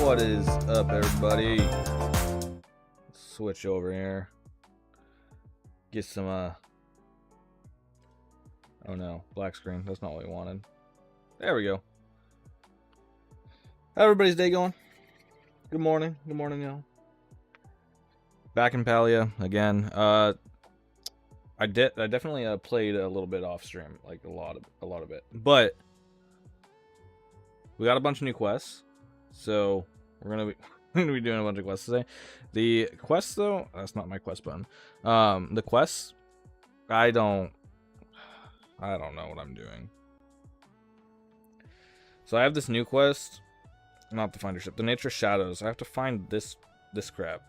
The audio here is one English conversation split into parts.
What is up, everybody? Switch over here. Get some, oh no, black screen. That's not what we wanted. There we go. How everybody's day going? Good morning. Good morning, y'all. Back in Palia again. I definitely played a little bit off stream, like a lot of it. But we got a bunch of new quests, so we're gonna be doing a bunch of quests today. The quests, though, that's not my quest button. The quests, I don't know what I'm doing. So I have this new quest, not to find your ship, the Nature Shadows. I have to find this crap.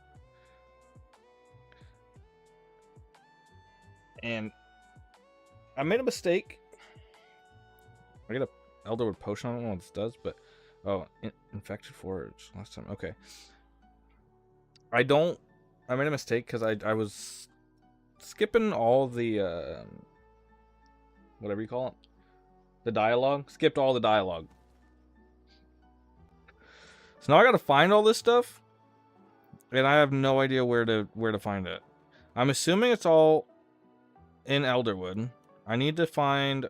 And I made a mistake. I get a Elderwood potion. I don't know what this does, but oh, infected forage last time. Okay. I made a mistake because I was skipping all the whatever you call it, the dialogue. Skipped all the dialogue. So now I gotta find all this stuff, and I have no idea where to find it. I'm assuming it's all in Elderwood. I need to find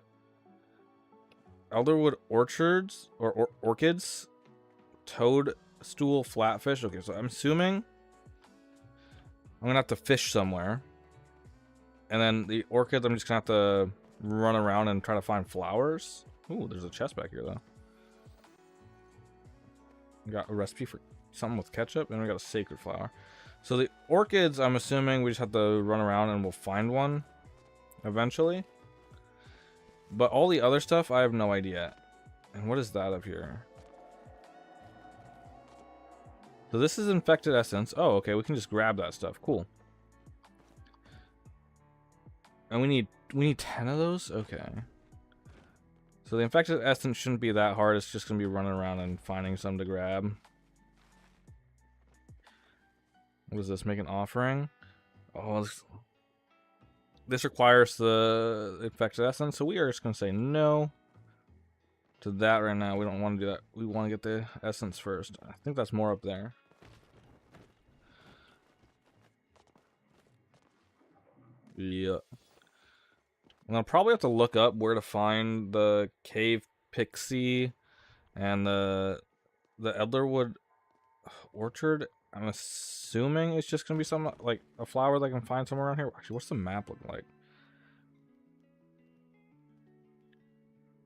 Elderwood orchards or orchids, toadstool flatfish. Okay, so I'm assuming I'm gonna have to fish somewhere, and then the orchids I'm just gonna have to run around and try to find flowers. Ooh, there's a chest back here though. We got a recipe for something with ketchup, and we got a sacred flower. So the orchids, I'm assuming we just have to run around and we'll find one eventually. But all the other stuff, I have no idea. And what is that up here? So this is infected essence. Oh, okay, we can just grab that stuff. Cool. And we need 10 of those? Okay. So the infected essence shouldn't be that hard. It's just going to be running around and finding some to grab. What is this? Make an offering? Oh, this requires the infected essence, so we are just going to say no to that right now. We don't want to do that. We want to get the essence first. I think that's more up there. Yeah. And I'll probably have to look up where to find the cave pixie and the Elderwood orchard. I'm assuming it's just gonna be some like a flower that I can find somewhere around here. Actually, what's the map look like?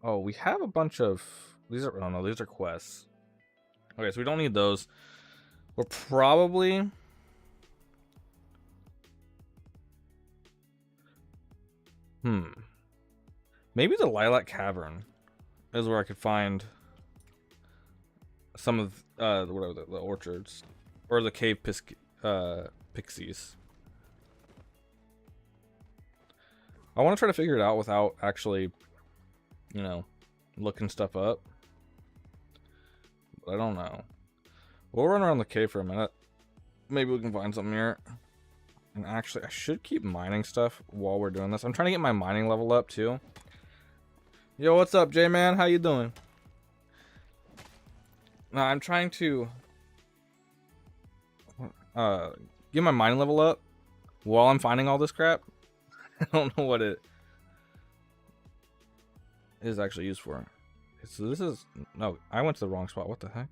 Oh, we have a bunch of these are. Oh no, these are quests. Okay, so we don't need those. We're probably maybe the Lilac Cavern is where I could find some of whatever the orchards or the cave pixies. I want to try to figure it out without actually, you know, looking stuff up. But I don't know. We'll run around the cave for a minute. Maybe we can find something here. And actually, I should keep mining stuff while we're doing this. I'm trying to get my mining level up too. Yo, what's up, J-Man? How you doing? Now, I'm trying to get my mining level up while I'm finding all this crap. I don't know what it is actually used for. So this is... No, I went to the wrong spot. What the heck?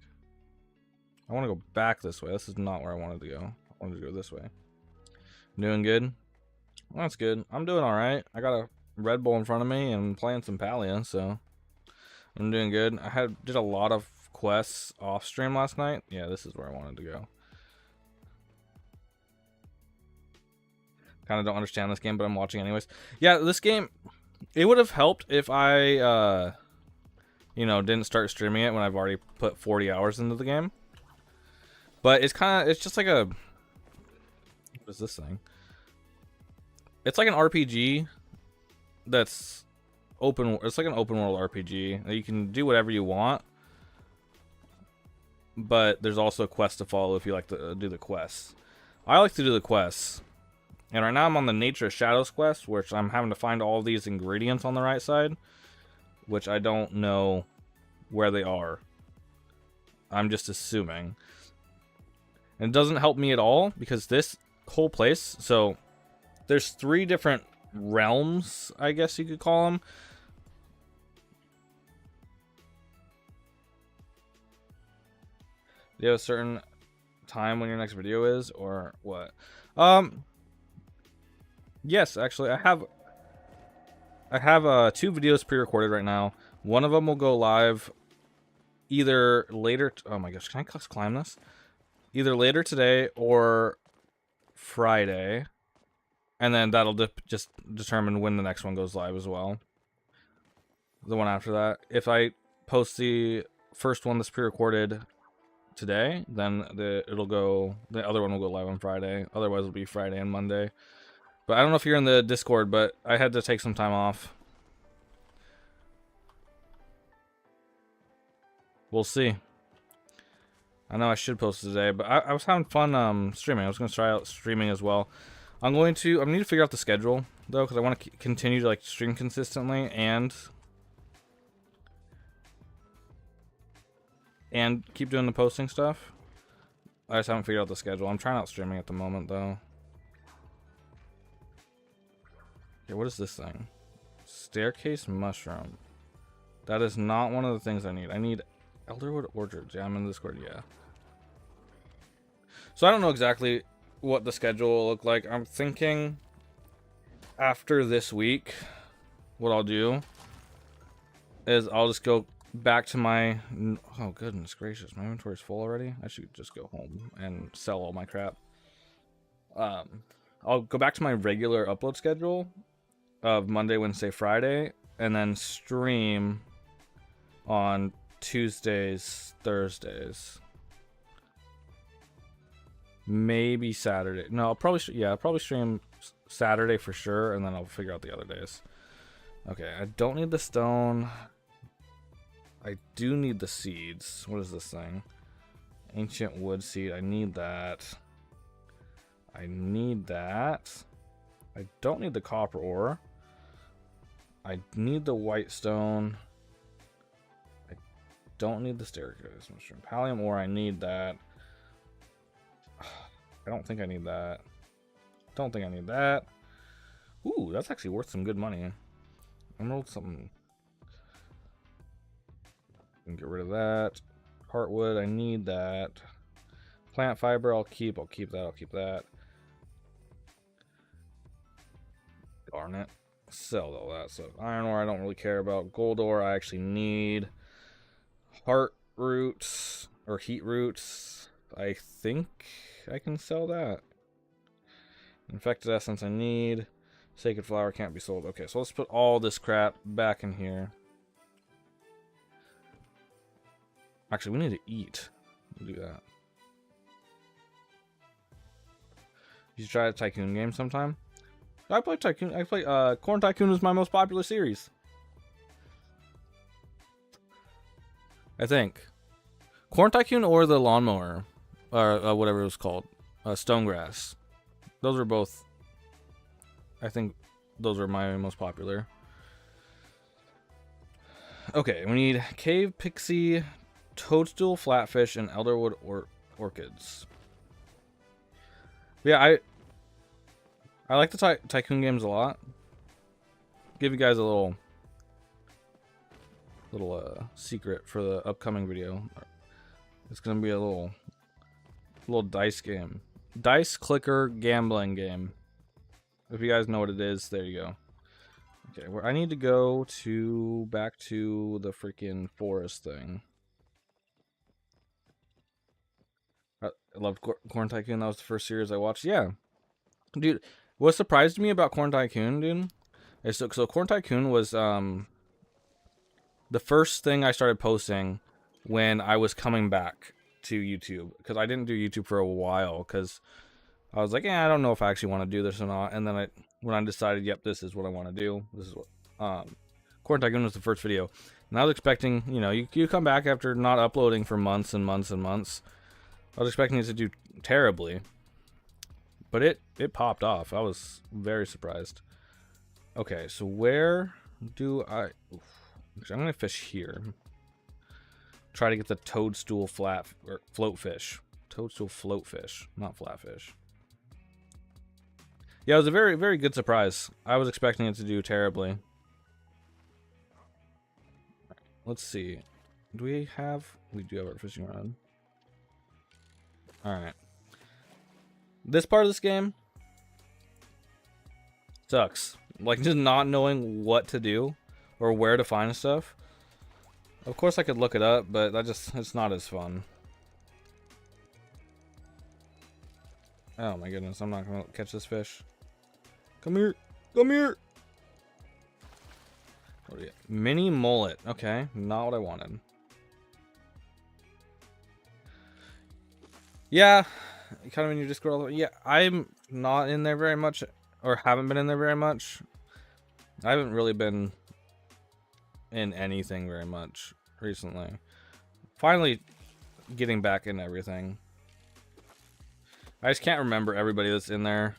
I want to go back this way. This is not where I wanted to go. I wanted to go this way. Doing good? Well, that's good. I'm doing alright. I got a Red Bull in front of me and playing some Palia, so I'm doing good. I did a lot of quests off stream last night. Yeah, this is where I wanted to go. Kind of don't understand this game, but I'm watching anyways. Yeah, this game, it would have helped if I, you know, didn't start streaming it when I've already put 40 hours into the game. But it's just like a... What is this thing? It's like an RPG that's open. It's like an open world RPG. You can do whatever you want, but there's also a quest to follow if you like to do the quests. I like to do the quests, and right now I'm on the Nature Shadows quest, which I'm having to find all these ingredients on the right side, which I don't know where they are. I'm just assuming. And it doesn't help me at all because this whole place, so there's 3 different realms, I guess you could call them. Do you have a certain time when your next video is, or what? Yes, actually, I have 2 videos pre-recorded right now. One of them will go live either later. Oh my gosh, can I climb this? Either later today or Friday, and then that'll just determine when the next one goes live as well. The one after that, if I post the first one that's pre-recorded today, then the other one will go live on Friday. Otherwise, it'll be Friday and Monday. But I don't know if you're in the Discord, but I had to take some time off. We'll see. I know I should post it today, but I was having fun streaming. I was going to try out streaming as well. I need to figure out the schedule though, because I want to continue to like stream consistently and keep doing the posting stuff. I just haven't figured out the schedule. I'm trying out streaming at the moment though. Okay, what is this thing? Staircase mushroom. That is not one of the things I need. I need Elderwood Orchards. Yeah, I'm in the Discord. Yeah. So I don't know exactly what the schedule will look like. I'm thinking after this week, what I'll do is I'll just go back to my... Oh, goodness gracious. My inventory's full already. I should just go home and sell all my crap. I'll go back to my regular upload schedule of Monday, Wednesday, Friday, and then stream on Tuesdays, Thursdays, maybe Saturday. No, I'll probably stream Saturday for sure, and then I'll figure out the other days. Okay, I don't need the stone. I do need the seeds. What is this thing? Ancient wood seed. I need that. I don't need the copper ore. I need the white stone. I don't need the staircase mushroom. Pallium ore, I need that. I don't think I need that. Ooh, that's actually worth some good money. Emerald something. Get rid of that. Heartwood, I need that. Plant fiber, I'll keep that. Darn it. Sell all that stuff. Iron ore, I don't really care about. Gold ore, I actually need. Heart roots, or heat roots, I think I can sell that. Infected essence, I need. Sacred flower can't be sold. Okay, so let's put all this crap back in here. Actually, we need to eat. We'll do that. You should try a Tycoon game sometime. I play Tycoon. Corn Tycoon is my most popular series. I think. Corn Tycoon or the lawnmower, or whatever it was called, Stonegrass. Those are both. I think those are my most popular. Okay, we need cave pixie, toadstool flatfish, and elderwood orchids. Yeah, I like the Tycoon games a lot. Give you guys a little secret for the upcoming video. It's gonna be a little dice game, dice clicker gambling game. If you guys know what it is, there you go. Okay, I need to go back to the freaking forest thing. I loved Corn Tycoon. That was the first series I watched. Yeah, dude. What surprised me about Corn Tycoon, dude, is so Corn Tycoon was the first thing I started posting when I was coming back to YouTube, because I didn't do YouTube for a while because I was like, I don't know if I actually want to do this or not. And then when I decided, yep, this is what I want to do. This is what Corn Tycoon was the first video, and I was expecting, you come back after not uploading for months and months and months. I was expecting it to do terribly. But it popped off. I was very surprised. Okay, so where do I... Actually, I'm going to fish here. try to get the toadstool float fish. Toadstool float fish, not flatfish. Yeah, it was a very, very good surprise. I was expecting it to do terribly. Let's see. Do we have... We do have our fishing rod. Alright. This part of this game sucks. Like, just not knowing what to do or where to find stuff. Of course I could look it up, but it's not as fun. Oh my goodness, I'm not gonna catch this fish. Come here. Come here. What do we get? Mini mullet. Okay, not what I wanted. Yeah, kind of in your Discord. Yeah, I'm not in there very much, or haven't been in there very much. I haven't really been in anything very much recently. Finally getting back in everything. I just can't remember everybody that's in there.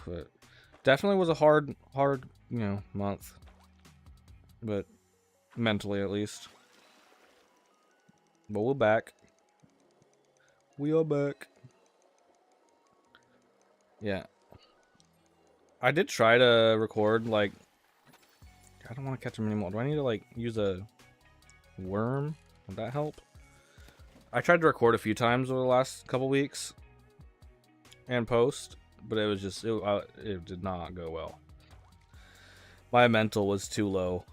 But definitely was a hard, you know, month. But mentally at least. But we're back. We are back. Yeah. I did try to record, like... I don't want to catch them anymore. Do I need to, like, use a worm? Would that help? I tried to record a few times over the last couple weeks. And post. But it was just... It did not go well. My mental was too low.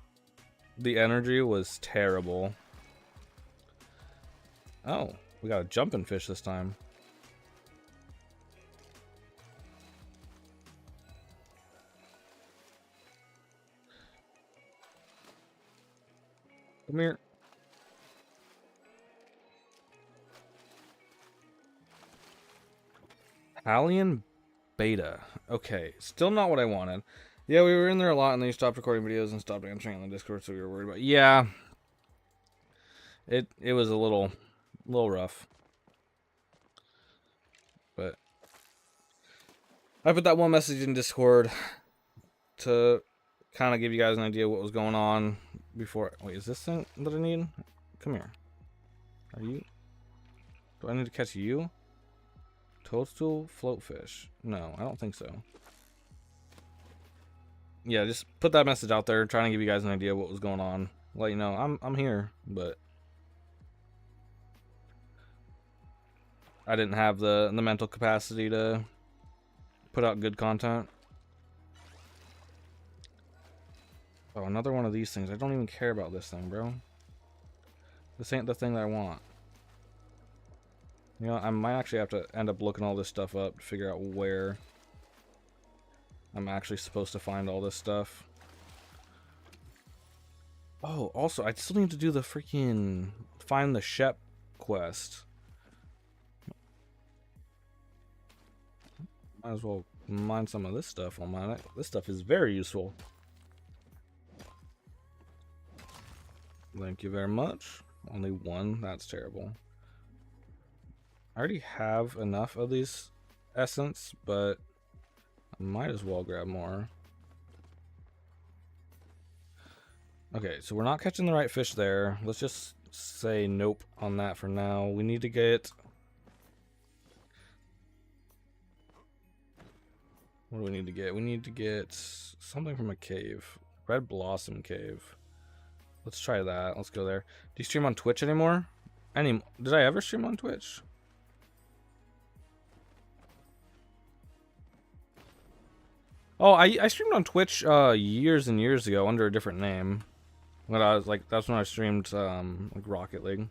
The energy was terrible. Oh, we got a jumping fish this time. Come here. Palia beta. Okay, still not what I wanted. Yeah, we were in there a lot, and then you stopped recording videos and stopped answering on the Discord, so we were worried about. Yeah, it was a little rough, but I put that one message in Discord to kind of give you guys an idea what was going on before. Wait, is this thing that I need? Come here. Are you? Do I need to catch you? Toadstool floatfish? No, I don't think so. Yeah, just put that message out there, trying to give you guys an idea what was going on. Let you know I'm here, but I didn't have the mental capacity to put out good content. Oh, another one of these things. I don't even care about this thing, bro. This ain't the thing that I want. You know, I might actually have to end up looking all this stuff up to figure out where I'm actually supposed to find all this stuff. Oh, also, I still need to do the freaking find the Shep quest. Might as well mine some of this stuff. I'll mine it. This stuff is very useful. Thank you very much. Only one? That's terrible. I already have enough of these essence, but I might as well grab more. Okay, so we're not catching the right fish there. Let's just say nope on that for now. We need to get... What do we need to get? We need to get something from a cave. Red Blossom Cave. Let's try that. Let's go there. Do you stream on Twitch anymore? Did I ever stream on Twitch? Oh, I streamed on Twitch years and years ago under a different name. When I was like, that's when I streamed like Rocket League.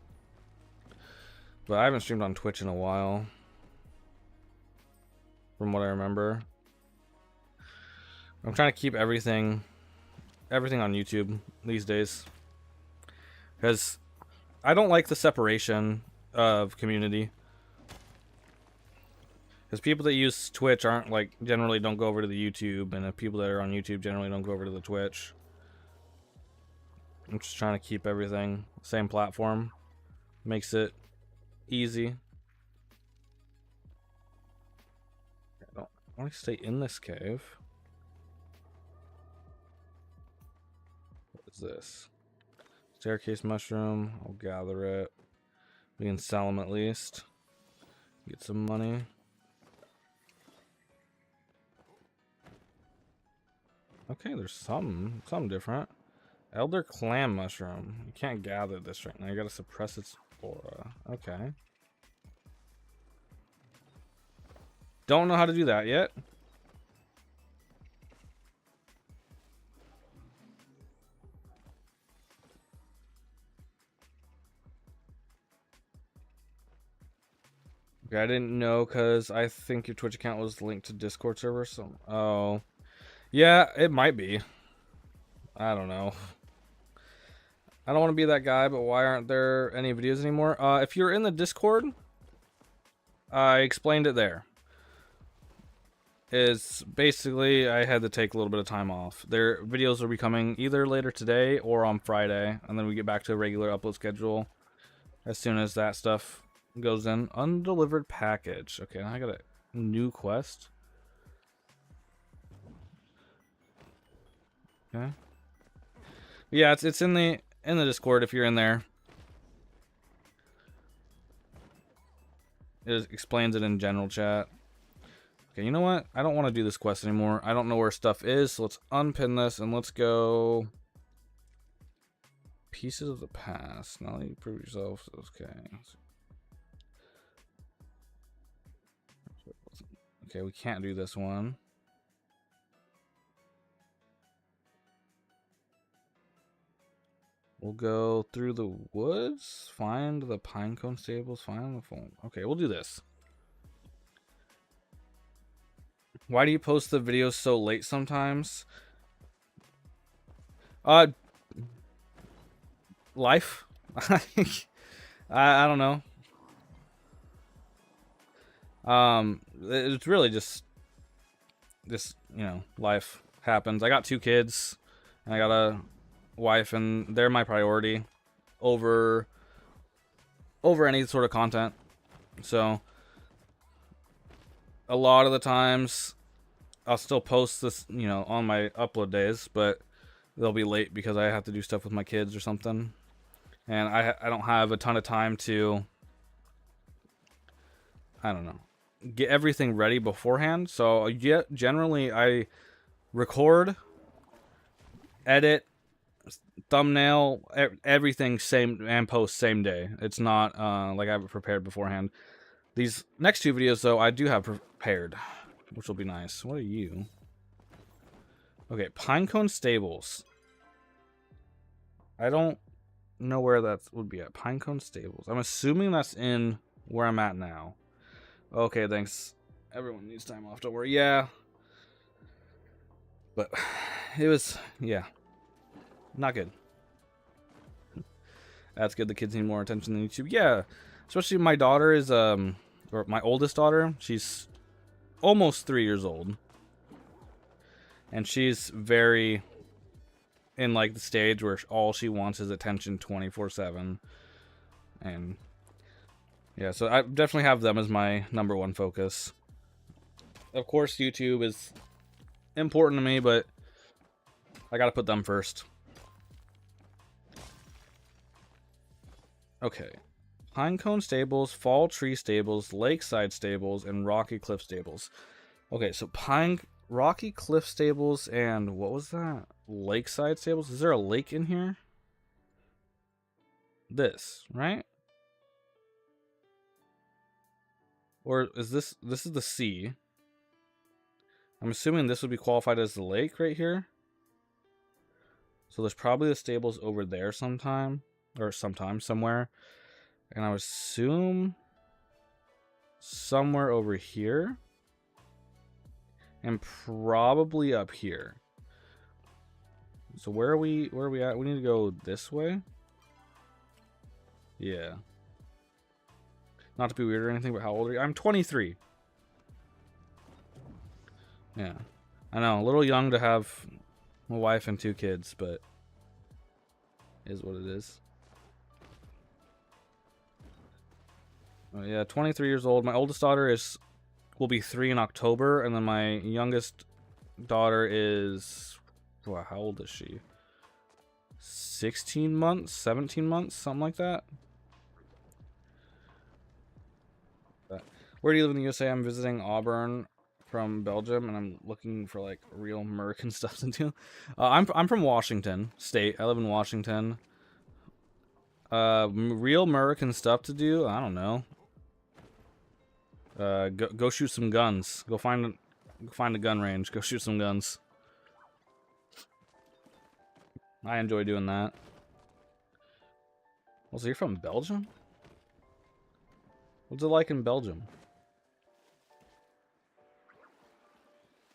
But I haven't streamed on Twitch in a while, from what I remember. I'm trying to keep everything on YouTube these days, because I don't like the separation of community. Because people that use Twitch aren't like generally don't go over to the YouTube, and the people that are on YouTube generally don't go over to the Twitch. I'm just trying to keep everything same platform. Makes it easy. I don't want to stay in this cave. is this? Staircase mushroom. I'll gather it. We can sell them at least. Get some money. Okay, there's something different. Elder clam mushroom. You can't gather this right now. You gotta suppress its aura. Okay. Don't know how to do that yet. Okay, I didn't know because I think your Twitch account was linked to Discord server. So, oh, yeah, it might be. I don't know. I don't want to be that guy, but why aren't there any videos anymore? If you're in the Discord, I explained it there. Is basically I had to take a little bit of time off. Their videos will be coming either later today or on Friday, and then we get back to a regular upload schedule as soon as that stuff goes in. Undelivered package. Okay, now I got a new quest. Okay. Yeah, it's in the Discord if you're in there. It explains it in general chat. Okay, you know what? I don't want to do this quest anymore. I don't know where stuff is, so let's unpin this and let's go. Pieces of the past. Now you prove yourself. Okay. Okay, we can't do this one. We'll go through the woods, find the pinecone stables, find the phone. Okay, we'll do this. Why do you post the videos so late sometimes? Life. I don't know. It's really just you know, life happens. I got 2 kids, and I got a wife, and they're my priority over any sort of content. So a lot of the times I'll still post this, you know, on my upload days, but they'll be late because I have to do stuff with my kids or something, and I don't have a ton of time to, I don't know, get everything ready beforehand. So yeah, generally I record, edit, thumbnail, everything same, and post same day. It's not like I have it prepared beforehand. These next 2 videos though I do have prepared, which will be nice. What are you? Okay, Pinecone Stables. I don't know where that would be at. Pinecone Stables. I'm assuming that's in where I'm at now. Okay, thanks. Everyone needs time off. Don't worry. Yeah. But it was, yeah, not good. That's good. The kids need more attention than YouTube. Yeah. Especially my daughter is, or my oldest daughter. She's almost 3 years old. And she's very in like the stage where all she wants is attention 24/7. And yeah, so I definitely have them as my #1 focus. Of course, YouTube is important to me, but I gotta put them first. Okay. Pinecone Stables, Fall Tree Stables, Lakeside Stables, and Rocky Cliff Stables. Okay, so Rocky Cliff Stables and what was that? Lakeside Stables? Is there a lake in here? This, right? Or is this is the sea? I'm assuming this would be qualified as the lake right here. So there's probably the stables over there somewhere. And I would assume somewhere over here. And probably up here. So where are we at? We need to go this way. Yeah. Not to be weird or anything, but how old are you? I'm 23. Yeah. I know, a little young to have a wife and 2 kids, but is what it is. Oh, yeah, 23 years old. My oldest daughter will be 3 in October, and then my youngest daughter is, wow, how old is she? 16 months, 17 months, something like that. Where do you live in the USA? I'm visiting Auburn from Belgium, and I'm looking for like real American stuff to do. I'm from Washington State. I live in Washington. Real American stuff to do. I don't know. Go shoot some guns. Go find a gun range. Go shoot some guns. I enjoy doing that. Also, you're from Belgium? What's it like in Belgium?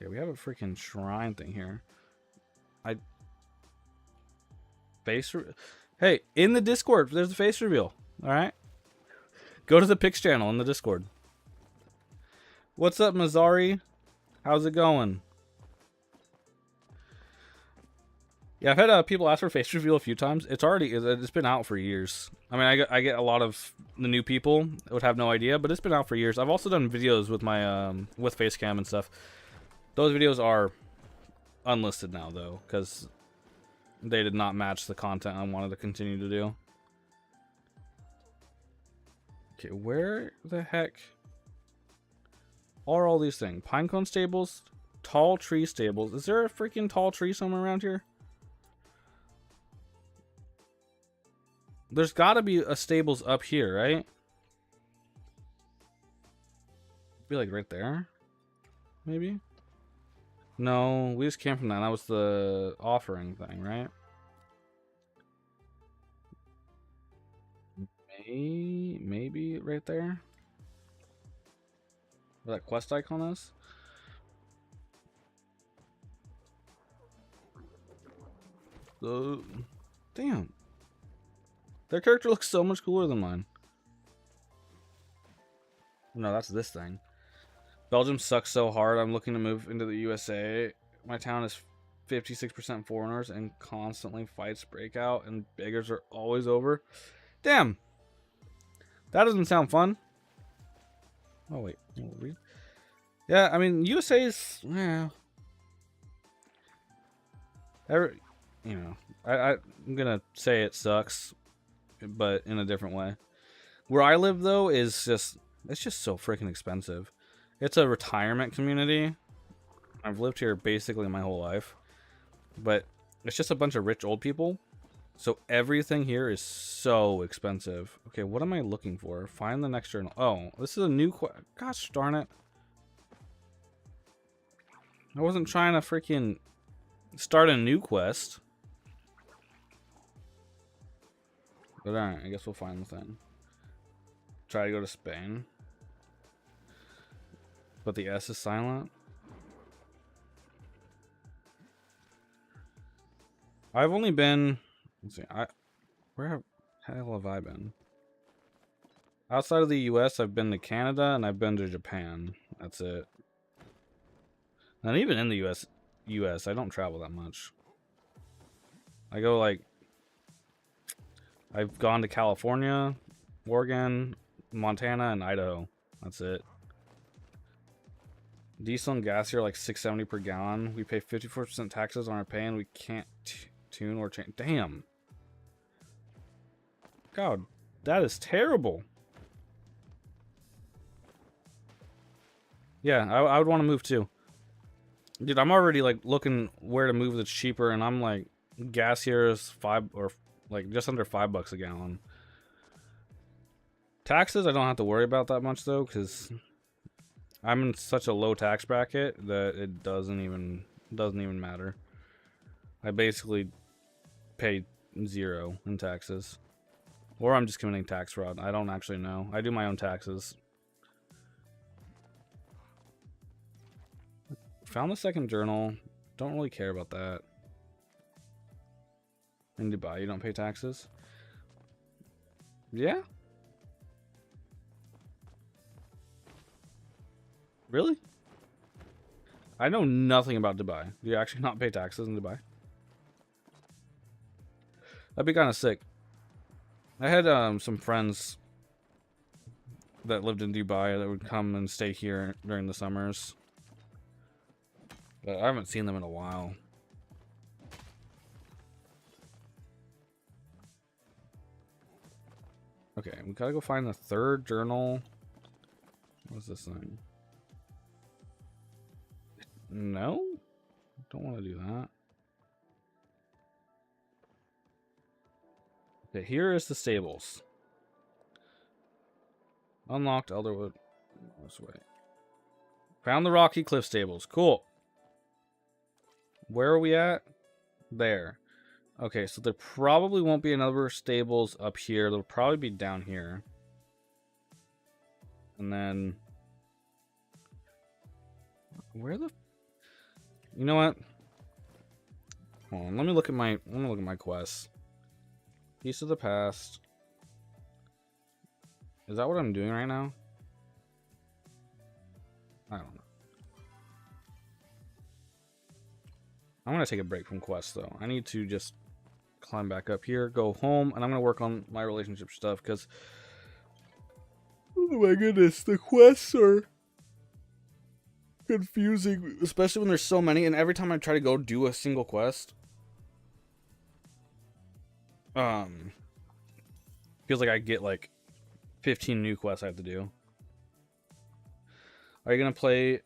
Yeah, we have a freaking shrine thing here. Hey, in the Discord, there's a face reveal. All right, go to the Pix channel in the Discord. What's up, Mazari? How's it going? Yeah, I've had people ask for face reveal a few times. It's been out for years. I mean, I get a lot of the new people that would have no idea, but it's been out for years. I've also done videos with my with Facecam and stuff. Those videos are unlisted now though, because they did not match the content I wanted to continue to do. Okay, where the heck are all these things? Pinecone stables, tall tree stables. Is there a freaking tall tree somewhere around here? There's got to be a stables up here, right? Be like right there, maybe. No, we just came from that. That was the offering thing, right? Maybe right there. Where that quest icon is. Damn. Their character looks so much cooler than mine. No, that's this thing. Belgium sucks so hard. I'm looking to move into the USA. My town is 56% foreigners and constantly fights break out and beggars are always over. Damn. That doesn't sound fun. Oh, wait. Yeah, I mean, USA is... Yeah. I'm going to say it sucks, but in a different way. Where I live, though, is just... It's just so freaking expensive. It's a retirement community. I've lived here basically my whole life. But it's just a bunch of rich old people. So everything here is so expensive. Okay, what am I looking for? Find the next journal. Oh, this is a new quest. Gosh darn it. I wasn't trying to freaking start a new quest. But alright, I guess we'll find the thing. Try to go to Spain. But the S is silent. I've only been... Let's see, where the hell have I been? Outside of the US, I've been to Canada and I've been to Japan. That's it. And even in the US, I don't travel that much. I go like... I've gone to California, Oregon, Montana, and Idaho. That's it. Diesel and gas here are like $6.70 per gallon. We pay 54% taxes on our pay and we can't tune or change. Damn. God, that is terrible. Yeah, I would want to move too. Dude, I'm already like looking where to move that's cheaper, and I'm like, gas here is just under $5 a gallon. Taxes, I don't have to worry about that much though, because I'm in such a low tax bracket that it doesn't even matter. I basically pay 0 in taxes. Or I'm just committing tax fraud. I don't actually know. I do my own taxes. Found the second journal. Don't really care about that. In Dubai, you don't pay taxes? Yeah? Really? I know nothing about Dubai. Do you actually not pay taxes in Dubai? That'd be kind of sick. I had some friends that lived in Dubai that would come and stay here during the summers. But I haven't seen them in a while. Okay, we gotta go find the third journal. What's this thing? No? Don't want to do that. Okay, here is the stables. Unlocked Elderwood. This way. Found the Rocky Cliff stables. Cool. Where are we at? There. Okay, so there probably won't be another stables up here. They'll probably be down here. And then... Where the... You know what? Hold on, let me look at my quests. Piece of the past. Is that what I'm doing right now? I don't know. I'm gonna take a break from quests though. I need to just climb back up here, go home, and I'm gonna work on my relationship stuff because oh my goodness, the quests are confusing, especially when there's so many, and every time I try to go do a single quest, feels like I get like 15 new quests I have to do. Are you gonna play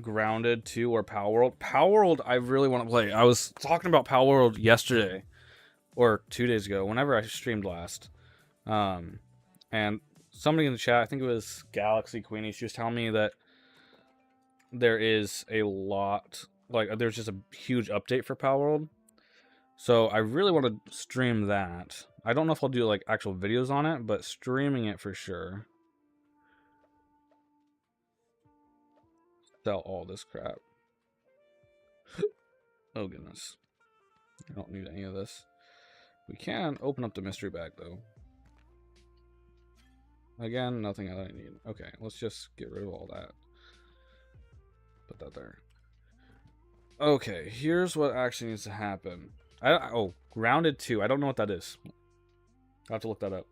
Grounded 2 or Power World? Power World I really want to play. I was talking about Power World yesterday or 2 days ago, whenever I streamed last. And somebody in the chat, I think it was Galaxy Queenie, she was telling me that there is a lot, like there's just a huge update for Power World. So I really want to stream that. I don't know if I'll do like actual videos on it, but streaming it for sure. Sell all this crap. Oh goodness. I don't need any of this. We can open up the mystery bag though. Again, nothing that I need. Okay, let's just get rid of all that. Put that there. Okay, here's what actually needs to happen. Oh, Grounded 2. I don't know what that is. I'll have to look that up.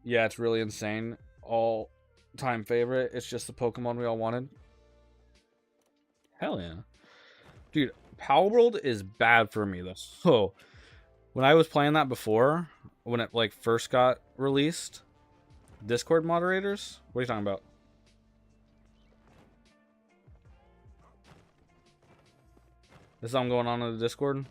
Yeah, it's really insane. All-time favorite. It's just the Pokemon we all wanted. Hell yeah. Dude, Power World is bad for me, though. So, when I was playing that before, when it like first got released, Discord moderators? What are you talking about? Is something going on in the Discord?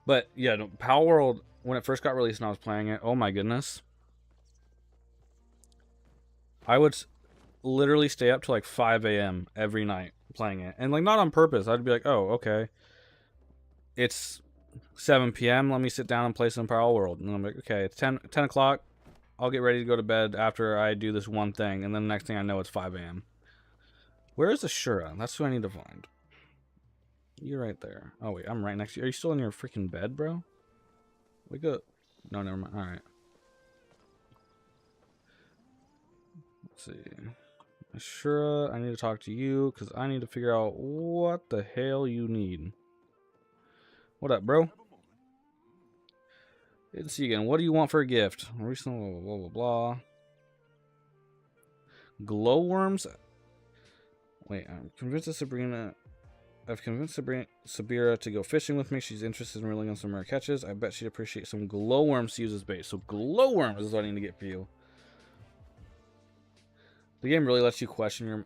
But yeah, no, Power World, when it first got released and I was playing it, oh my goodness. I would literally stay up till like 5 a.m. every night playing it. And like not on purpose. I'd be like, oh, okay. It's 7 p.m. Let me sit down and play some Power World. And I'm like, okay, it's 10 o'clock. I'll get ready to go to bed after I do this one thing. And then the next thing I know, it's 5 a.m. Where is Ashura? That's who I need to find. You're right there. Oh, wait, I'm right next to you. Are you still in your freaking bed, bro? Wake up. No, never mind. All right. Let's see. Ashura, I need to talk to you because I need to figure out what the hell you need. What up, bro? Good to see you again. What do you want for a gift? Recently, blah, blah, blah, blah. Glowworms? Wait, I'm convinced that Sabrina... I've convinced Sabira to go fishing with me. She's interested in reeling on some rare catches. I bet she'd appreciate some glowworms to use as bait. So glowworms is what I need to get for you. The game really lets you question your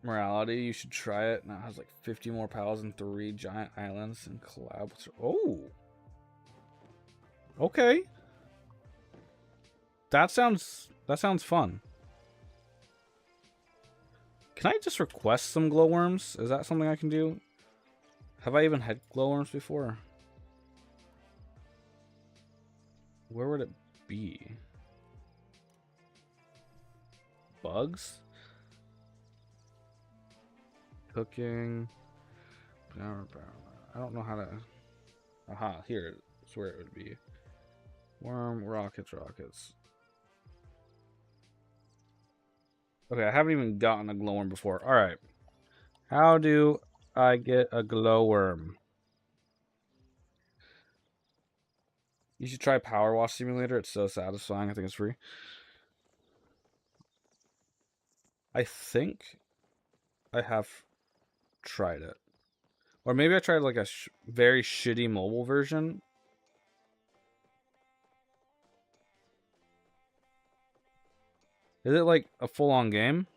morality. You should try it. Now it has like 50 more pals and 3 giant islands and collabs. Oh. Okay. That sounds fun. Can I just request some glowworms? Is that something I can do? Have I even had glowworms before? Where would it be? Bugs? Cooking. I don't know how to... Aha, here is where it would be. Worm, rockets. Okay, I haven't even gotten a glowworm before. Alright. How do I get a glowworm? You should try Power Wash Simulator. It's so satisfying. I think it's free. I think I have tried it. Or maybe I tried like a very shitty mobile version. Is it like a full-on game?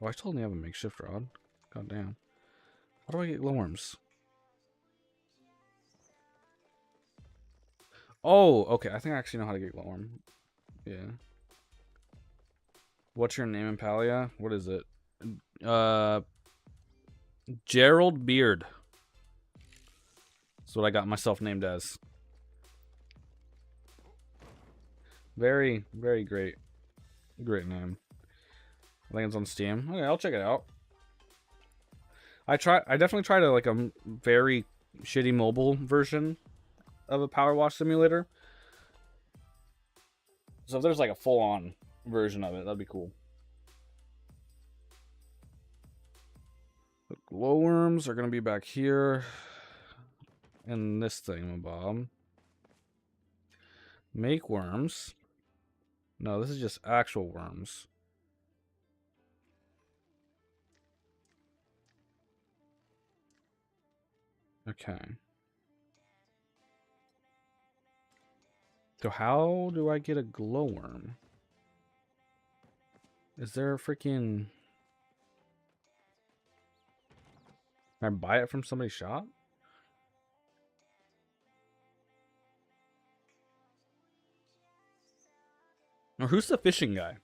Oh, I totally have a makeshift rod. God damn. How do I get glowworms? Oh, okay. I think I actually know how to get glowworm. Yeah. What's your name in Palia? What is it? Gerald Beard. That's what I got myself named as. Very, very great. Great name. I think it's on Steam. Okay, I'll check it out. I definitely tried a very shitty mobile version of a power wash simulator. So if there's like a full-on version of it, that'd be cool. The glowworms are gonna be back here. And this thingamabob. Make worms. No, this is just actual worms. Okay. So how do I get a glowworm? Is there a freaking... Can I buy it from somebody's shop? Or who's the fishing guy?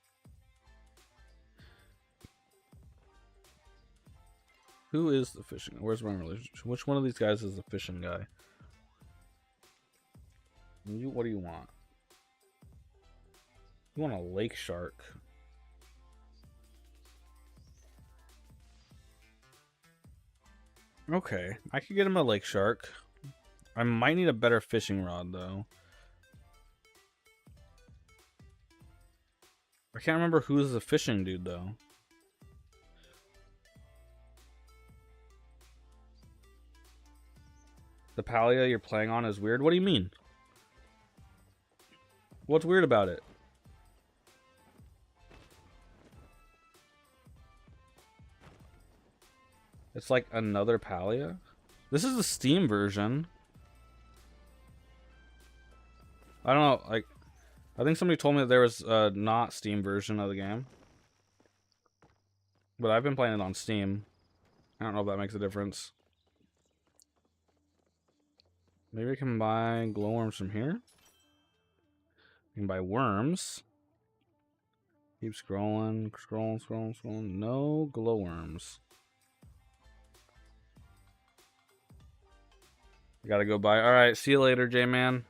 Who is the fishing? Where's my relationship? Which one of these guys is the fishing guy? What do you want? You want a lake shark. Okay, I could get him a lake shark. I might need a better fishing rod, though. I can't remember who's the fishing dude, though. The Palia you're playing on is weird? What do you mean? What's weird about it? It's like another Palia? This is the Steam version. I don't know, like... I think somebody told me that there was a not Steam version of the game. But I've been playing it on Steam. I don't know if that makes a difference. Maybe I can buy glowworms from here. I can buy worms. Keep scrolling, scrolling. No glowworms. I gotta go buy. Alright, see you later, J-Man.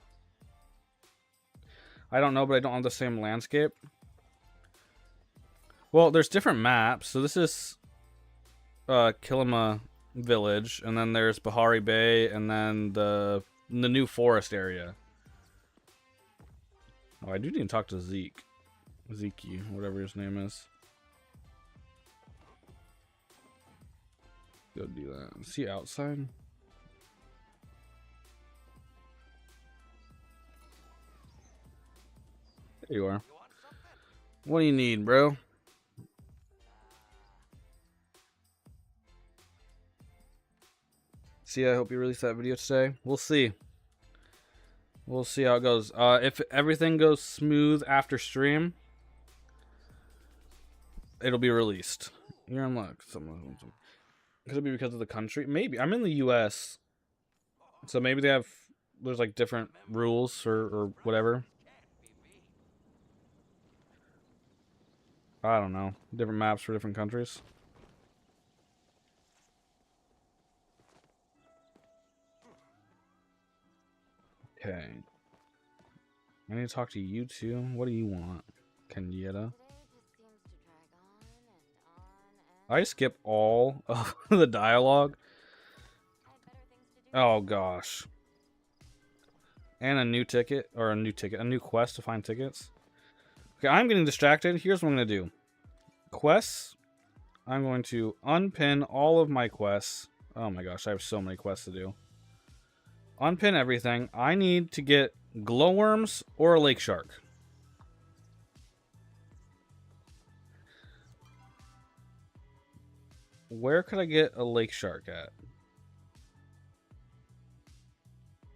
I don't know, but I don't have the same landscape. Well, there's different maps. So this is Kilima Village, and then there's Bahari Bay, and then the new forest area. Oh, I do need to talk to Zeke. Zeke, whatever his name is. Go do that. Is he outside? There you are. What do you need, bro? See, I hope you release that video today. We'll see. We'll see how it goes. If everything goes smooth after stream, it'll be released. You're in luck. Could it be because of the country? Maybe. I'm in the US. So maybe there's like different rules or whatever. I don't know. Different maps for different countries. Okay. I need to talk to you too. What do you want, Kenyetta? I skip all of the dialogue. Oh gosh. And a new ticket, or a new quest to find tickets. Okay, I'm getting distracted. Here's what I'm going to do. Quests. I'm going to unpin all of my quests. Oh my gosh, I have so many quests to do. Unpin everything. I need to get glowworms or a lake shark. Where could I get a lake shark at?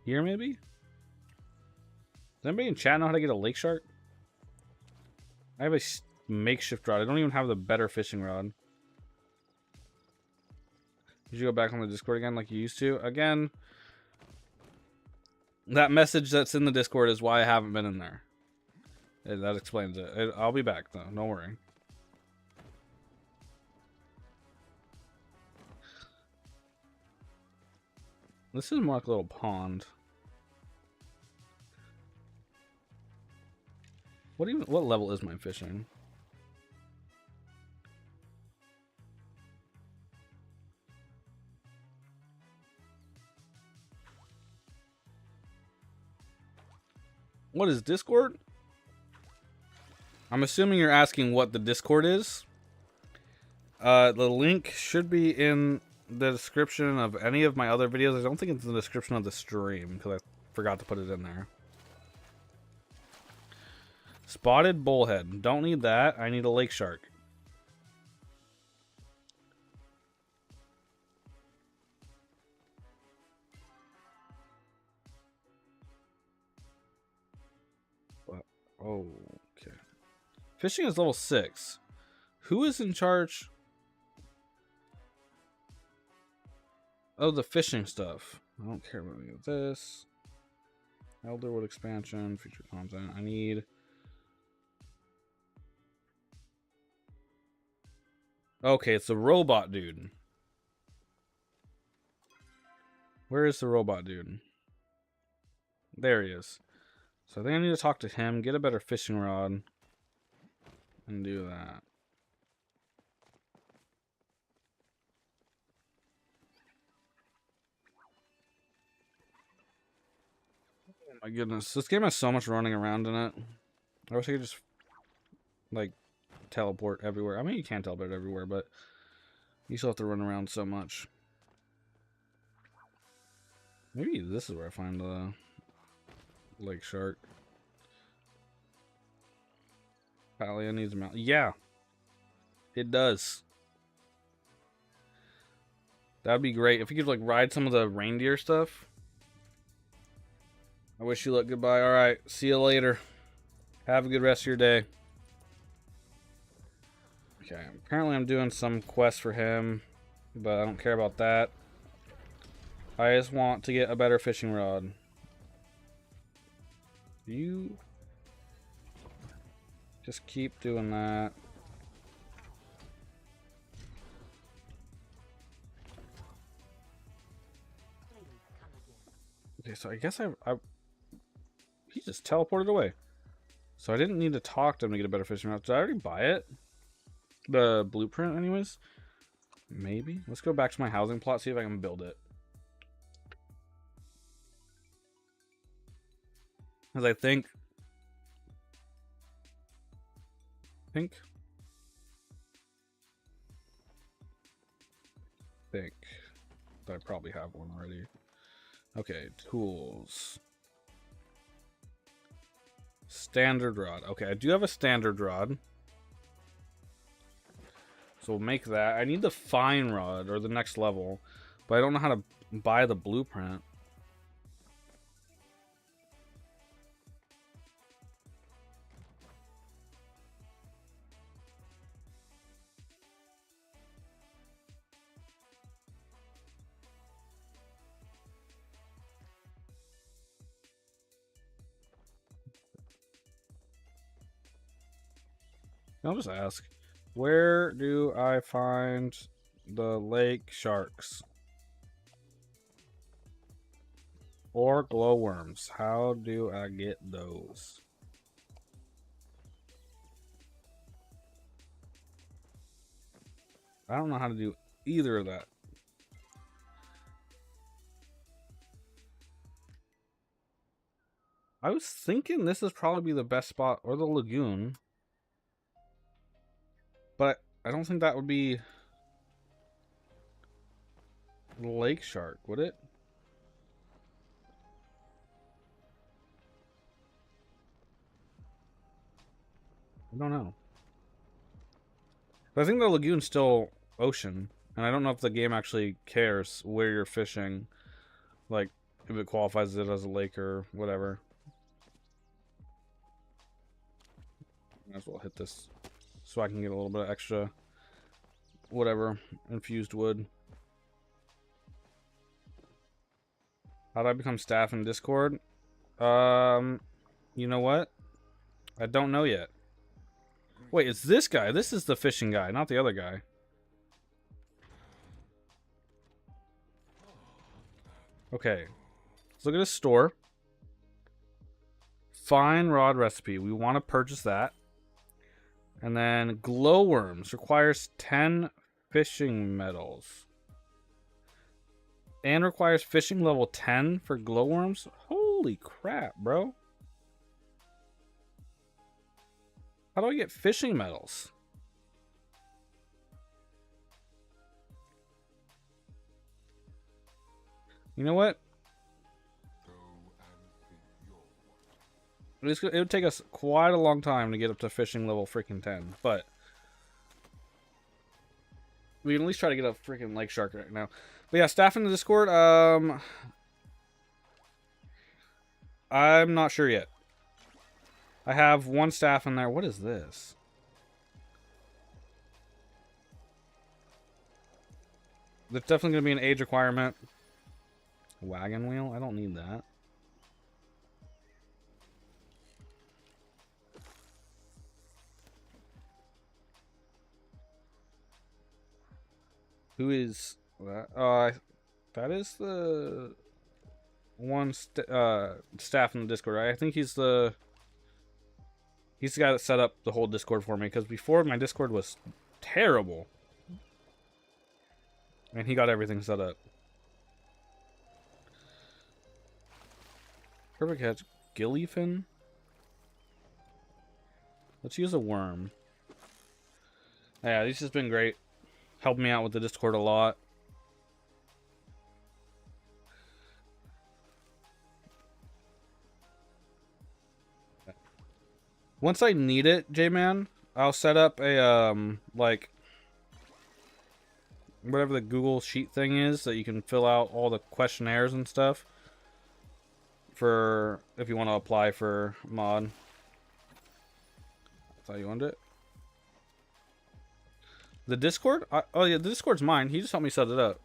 Here, maybe? Does anybody in chat know how to get a lake shark? I have a makeshift rod. I don't even have the better fishing rod. Did you go back on the Discord again like you used to? Again, that message that's in the Discord is why I haven't been in there. That explains it. I'll be back, though. Don't worry. This is more like a little pond. What level is my fishing? What is Discord? I'm assuming you're asking what the Discord is. The link should be in the description of any of my other videos. I don't think it's in the description of the stream because I forgot to put it in there. Spotted bullhead. Don't need that. I need a lake shark. Oh, okay. Fishing is level 6. Who is in charge of the fishing stuff? I don't care about any of this. Elderwood expansion, feature content. I need... Okay, it's the robot dude. Where is the robot dude? There he is. So I think I need to talk to him, get a better fishing rod, and do that. Oh my goodness, this game has so much running around in it. I wish I could just, like, teleport everywhere. I mean, you can teleport everywhere, but you still have to run around so much. Maybe this is where I find the lake shark. Palia needs a mount. Yeah, it does. That'd be great if you could like ride some of the reindeer stuff. I wish you luck. Goodbye. All right, see you later. Have a good rest of your day. Okay, apparently I'm doing some quest for him, but I don't care about that. I just want to get a better fishing rod. You just keep doing that. Okay, so I guess he just teleported away. So I didn't need to talk to him to get a better fishing rod. Did I already buy it? The blueprint anyways? Maybe. Let's go back to my housing plot, see if I can build it. Because I think that I probably have one already. Okay, tools. Standard rod. Okay, I do have a standard rod. So we'll make that. I need the fine rod, or the next level. But I don't know how to buy the blueprint. I'll just ask. Where do I find the lake sharks? Or glowworms? How do I get those? I don't know how to do either of that. I was thinking this is probably the best spot, or the lagoon. But I don't think that would be lake shark, would it? I don't know. But I think the lagoon's still ocean. And I don't know if the game actually cares where you're fishing. Like, if it qualifies it as a lake or whatever. Might as well hit this so I can get a little bit of extra, whatever, infused wood. How do I become staff in Discord? You know what? I don't know yet. Wait, it's this guy. This is the fishing guy, not the other guy. Okay. Let's look at his store. Fine rod recipe. We want to purchase that. And then glowworms requires 10 fishing metals. And requires fishing level 10 for glowworms? Holy crap, bro. How do I get fishing metals? You know what? It would take us quite a long time to get up to fishing level freaking 10, but we can at least try to get a freaking lake shark right now. But yeah, staff in the Discord, I'm not sure yet. I have one staff in there. What is this? There's definitely going to be an age requirement. Wagon wheel? I don't need that. Who is that? That is the one staff in the Discord, right? I think he's the guy that set up the whole Discord for me, because before my Discord was terrible. And he got everything set up. Perfect catch. Gillyfin? Let's use a worm. Yeah, this has been great. Helped me out with the Discord a lot. Once I need it, J-Man, I'll set up a, like, whatever the Google Sheet thing is that you can fill out all the questionnaires and stuff for if you want to apply for mod. I thought you wanted it. The Discord? Oh yeah, the Discord's mine. He just helped me set it up.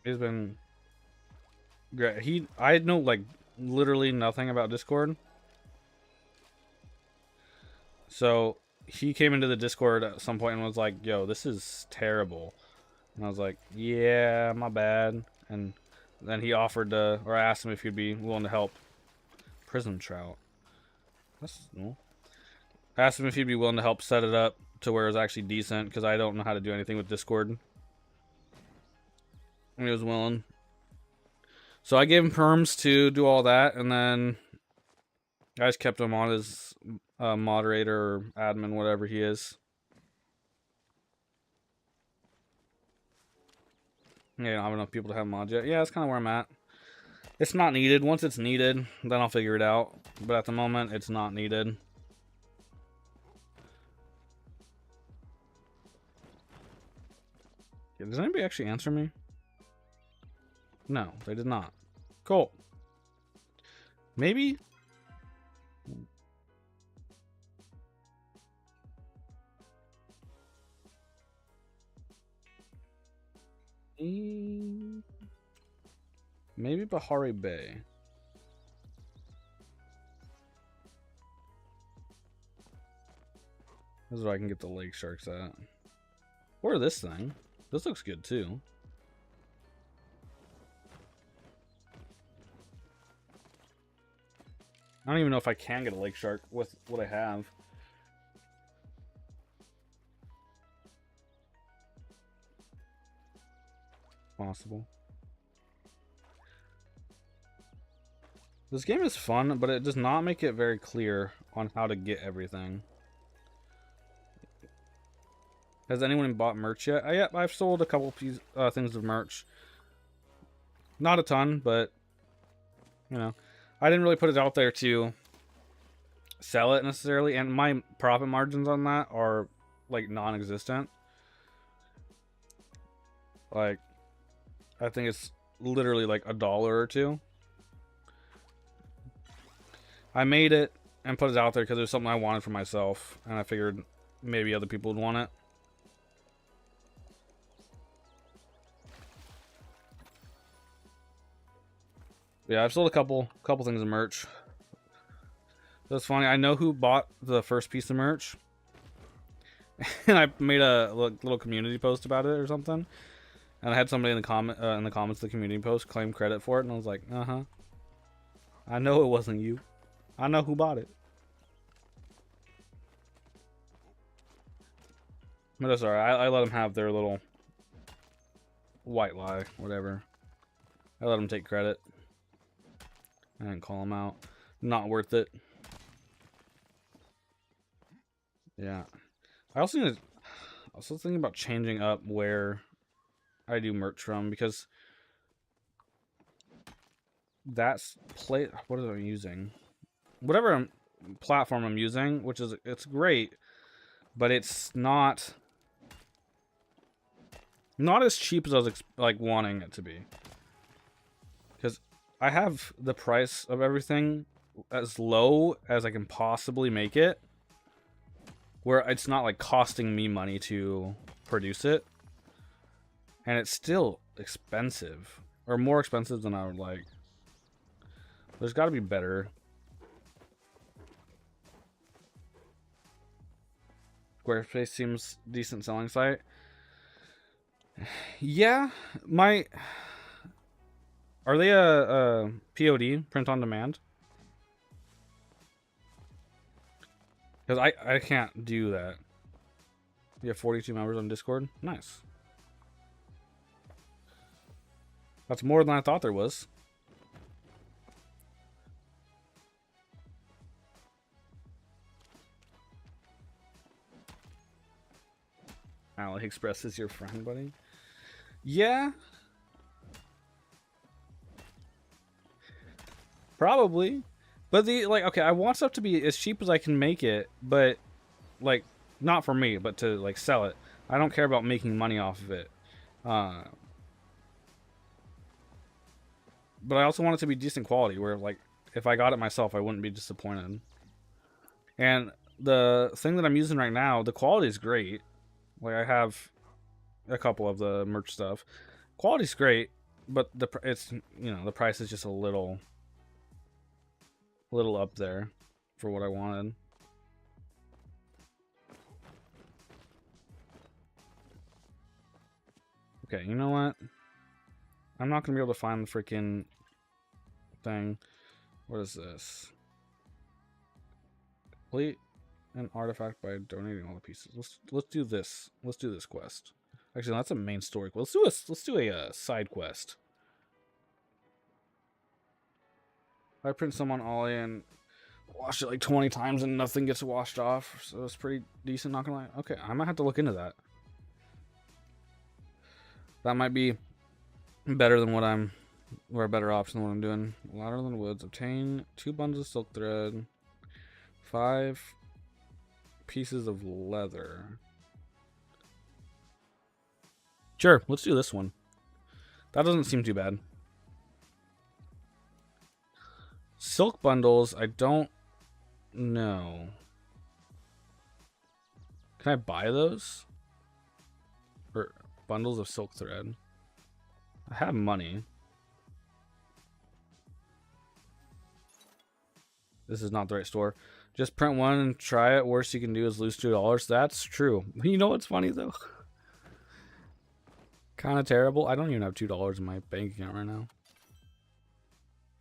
He's been great. I know like literally nothing about Discord. So he came into the Discord at some point and was like, yo, this is terrible. And I was like, yeah, my bad. And then he offered to, or I asked him if he'd be willing to help. Prison trout. That's cool. I asked him if he'd be willing to help set it up to where it's actually decent, because I don't know how to do anything with Discord. And he was willing. So I gave him perms to do all that, and then I just kept him on as moderator or admin, whatever he is. Yeah, I don't have enough people to have mods yet. Yeah, that's kind of where I'm at. It's not needed. Once it's needed, then I'll figure it out. But at the moment, it's not needed. Yeah, does anybody actually answer me? No, they did not. Cool. Maybe? Maybe Bahari Bay. This is where I can get the lake sharks at. Or this thing. This looks good too. I don't even know if I can get a lake shark with what I have. Possible. This game is fun, but it does not make it very clear on how to get everything. Has anyone bought merch yet? Yeah, I've sold a couple things of merch. Not a ton, but, you know. I didn't really put it out there to sell it necessarily, and my profit margins on that are like non-existent. Like, I think it's literally like $1 or $2. I made it and put it out there because it was something I wanted for myself, and I figured maybe other people would want it. Yeah, I've sold a couple things of merch. That's funny. I know who bought the first piece of merch, and I made a little community post about it or something. And I had somebody in the comments of the community post claim credit for it, and I was like, I know it wasn't you. I know who bought it. But that's alright. I let them have their little white lie, whatever. I let them take credit. I didn't call them out. Not worth it. Yeah. I also thinking about changing up where I do merch from, because that's what am I using? Whatever platform I'm using, which is it's great, but it's not as cheap as I was like wanting it to be. Because I have the price of everything as low as I can possibly make it, where it's not like costing me money to produce it, and it's still expensive, or more expensive than I would like. There's got to be better. Squarespace seems decent selling site. Yeah, are they a POD, print on demand? Because I can't do that. You have 42 members on Discord. Nice. That's more than I thought there was. AliExpress is your friend, buddy? Yeah. Probably. But okay, I want stuff to be as cheap as I can make it, but like not for me, but to like sell it. I don't care about making money off of it. But I also want it to be decent quality, where like if I got it myself, I wouldn't be disappointed. And the thing that I'm using right now, the quality is great. Like I have a couple of the merch stuff. Quality's great, but the price is just a little up there for what I wanted. Okay, you know what? I'm not gonna be able to find the freaking thing. What is this? Complete an artifact by donating all the pieces. Let's do this. Let's do this quest. Actually, that's a main story. Let's do a side quest. I print some on Ollie and washed it like 20 times and nothing gets washed off, so it's pretty decent, not gonna lie. Okay, I might have to look into that. That might be better than or a better option than what I'm doing. Louder than woods. Obtain 2 bundles of silk thread, 5 pieces of leather. Sure, let's do this one. That doesn't seem too bad. Silk bundles, I don't know. Can I buy those? Or bundles of silk thread? I have money. This is not the right store. Just print one and try it. Worst you can do is lose $2. That's true. You know what's funny though? Kind of terrible. I don't even have $2 in my bank account right now.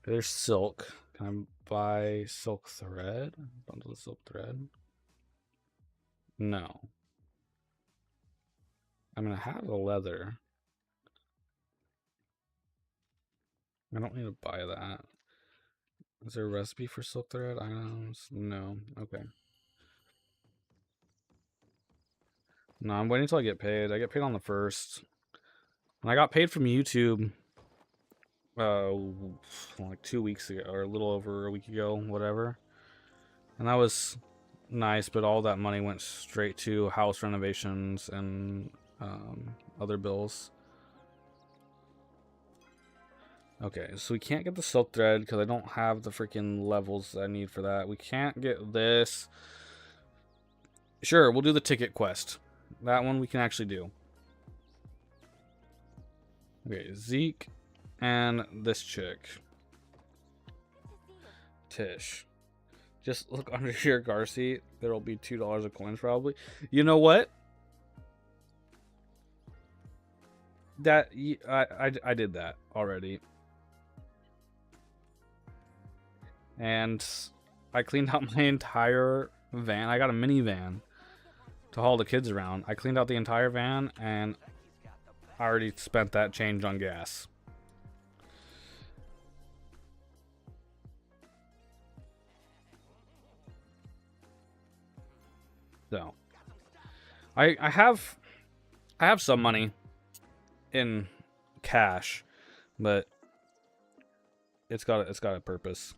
There's silk. Can I buy silk thread? Bundle of silk thread? No. I'm gonna have the leather. I don't need to buy that. Is there a recipe for silk thread items? No. Okay. No, I'm waiting until I get paid. I get paid on the 1st. And I got paid from YouTube like 2 weeks ago, or a little over a week ago, whatever. And that was nice, but all that money went straight to house renovations and other bills. Okay, so we can't get the silk thread because I don't have the freaking levels I need for that. We can't get this. Sure, we'll do the ticket quest. That one we can actually do. Okay, Zeke and this chick. Tish. Just look under your car seat. There will be $2 of coins probably. You know what? That I did that already. And I cleaned out my entire van. I got a minivan to haul the kids around. I cleaned out the entire van and I already spent that change on gas. So I have some money in cash, but it's got a purpose.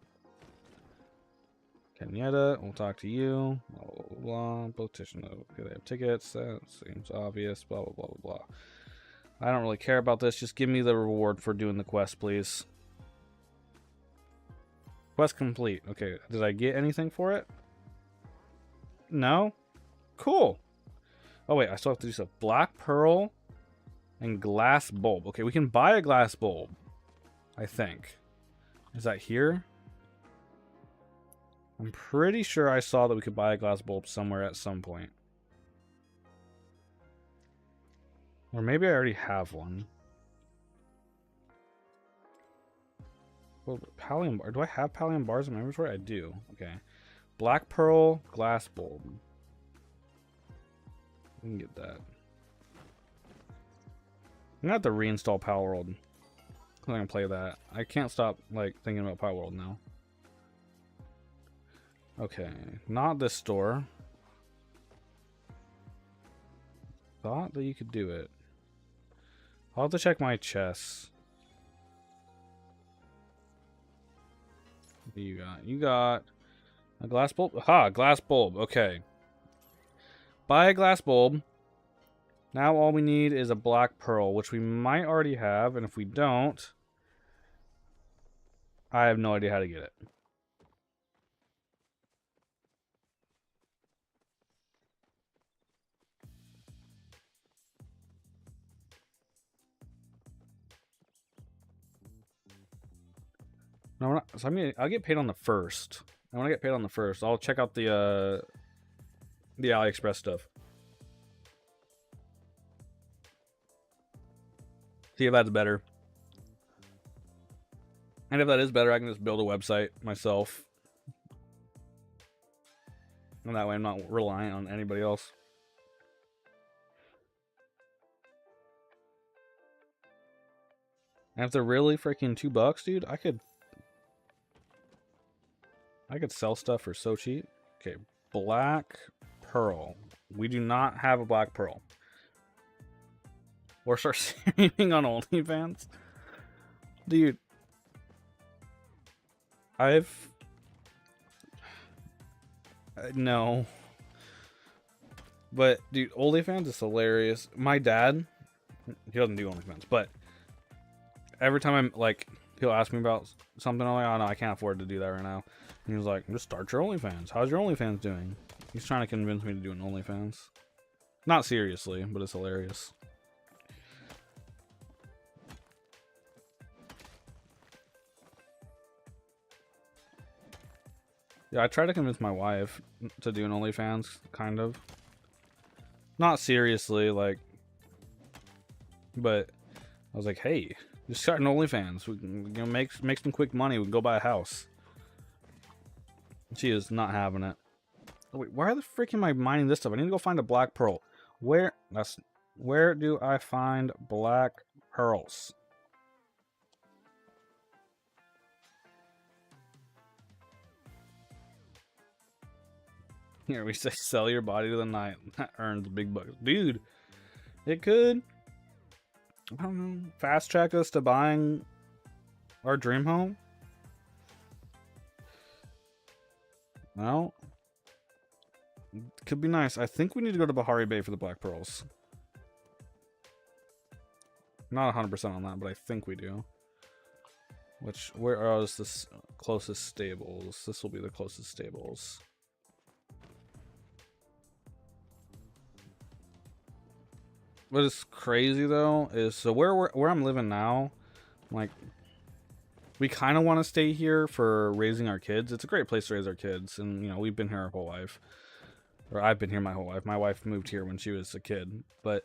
Kenyetta, we'll talk to you. Blah blah blah. Blah. Politician, okay, they have tickets. That seems obvious. Blah blah blah blah blah. I don't really care about this. Just give me the reward for doing the quest, please. Quest complete. Okay, did I get anything for it? No? Cool. Oh wait, I still have to do stuff. Black pearl and glass bulb. Okay, we can buy a glass bulb, I think. Is that here? I'm pretty sure I saw that we could buy a glass bulb somewhere at some point. Or maybe I already have one. Well, Palium bar. Do I have Palium bars in my inventory? I do. Okay. Black pearl, glass bulb. We can get that. I'm gonna have to reinstall Power World. I'm gonna play that. I can't stop like thinking about Power World now. Okay, not this store. Thought that you could do it. I'll have to check my chests. What do you got? You got a glass bulb? Aha, glass bulb. Okay. Buy a glass bulb. Now all we need is a black pearl, which we might already have, and if we don't, I have no idea how to get it. No, we're not, so I'll get paid on the 1st. I want to get paid on the 1st. I'll check out the AliExpress stuff. See if that's better. And if that is better, I can just build a website myself. And that way I'm not reliant on anybody else. And if they're really freaking $2, dude, I could sell stuff for so cheap. Okay, black pearl. We do not have a black pearl. Or start streaming on OnlyFans. Dude. No. But, dude, OnlyFans is hilarious. My dad, he doesn't do OnlyFans, but every time I'm like, he'll ask me about something, I'm like, oh no, I can't afford to do that right now. And he was like, just start your OnlyFans. How's your OnlyFans doing? He's trying to convince me to do an OnlyFans. Not seriously, but it's hilarious. Yeah, I tried to convince my wife to do an OnlyFans, kind of. Not seriously, like, but I was like, hey, just start an OnlyFans. We can make some quick money. We can go buy a house. She is not having it. Oh, wait, why the freak am I mining this stuff? I need to go find a black pearl. Where do I find black pearls? Here we say sell your body to the night. That earns big bucks. Dude, it could, I don't know, fast track us to buying our dream home. Well, Could be nice. I think we need to go to Bahari Bay for the black pearls. Not 100% on that, but I think we do. Where is this closest stables? This will be the closest stables. What is crazy though is so where I'm living now, like we kind of want to stay here for raising our kids. It's a great place to raise our kids, and you know we've been here our whole life, or I've been here my whole life. My wife moved here when she was a kid, but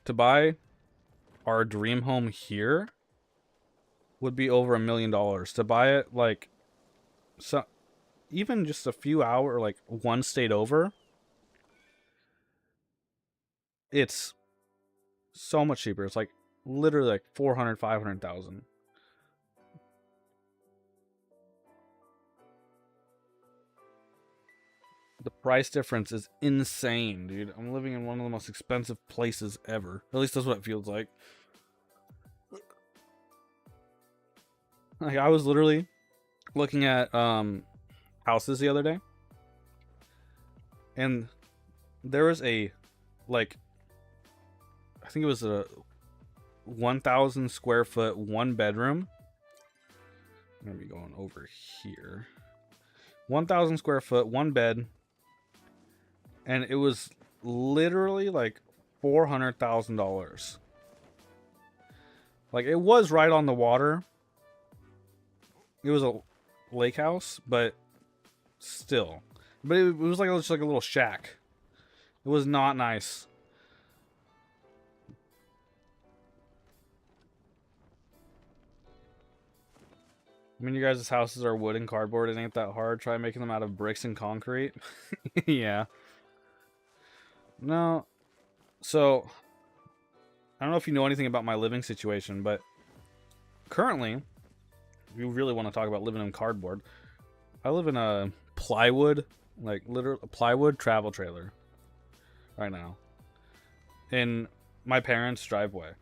to buy our dream home here would be over $1 million. To buy it like so, even just a few hours, like one state over, it's so much cheaper. It's like literally like 400, 500,000. The price difference is insane, dude. I'm living in one of the most expensive places ever. At least that's what it feels like. Like I was literally looking at houses the other day, and there was a like I think it was a 1,000 square foot 1 bedroom. I'm gonna be going over here. 1,000 square foot 1 bed, and it was literally like $400,000. Like it was right on the water. It was a lake house, but still. But it was like just like a little shack. It was not nice. I mean, you guys' houses are wood and cardboard. It ain't that hard. Try making them out of bricks and concrete. Yeah. No. So, I don't know if you know anything about my living situation, but currently, if you really want to talk about living in cardboard, I live in a plywood, like literal plywood travel trailer right now in my parents' driveway.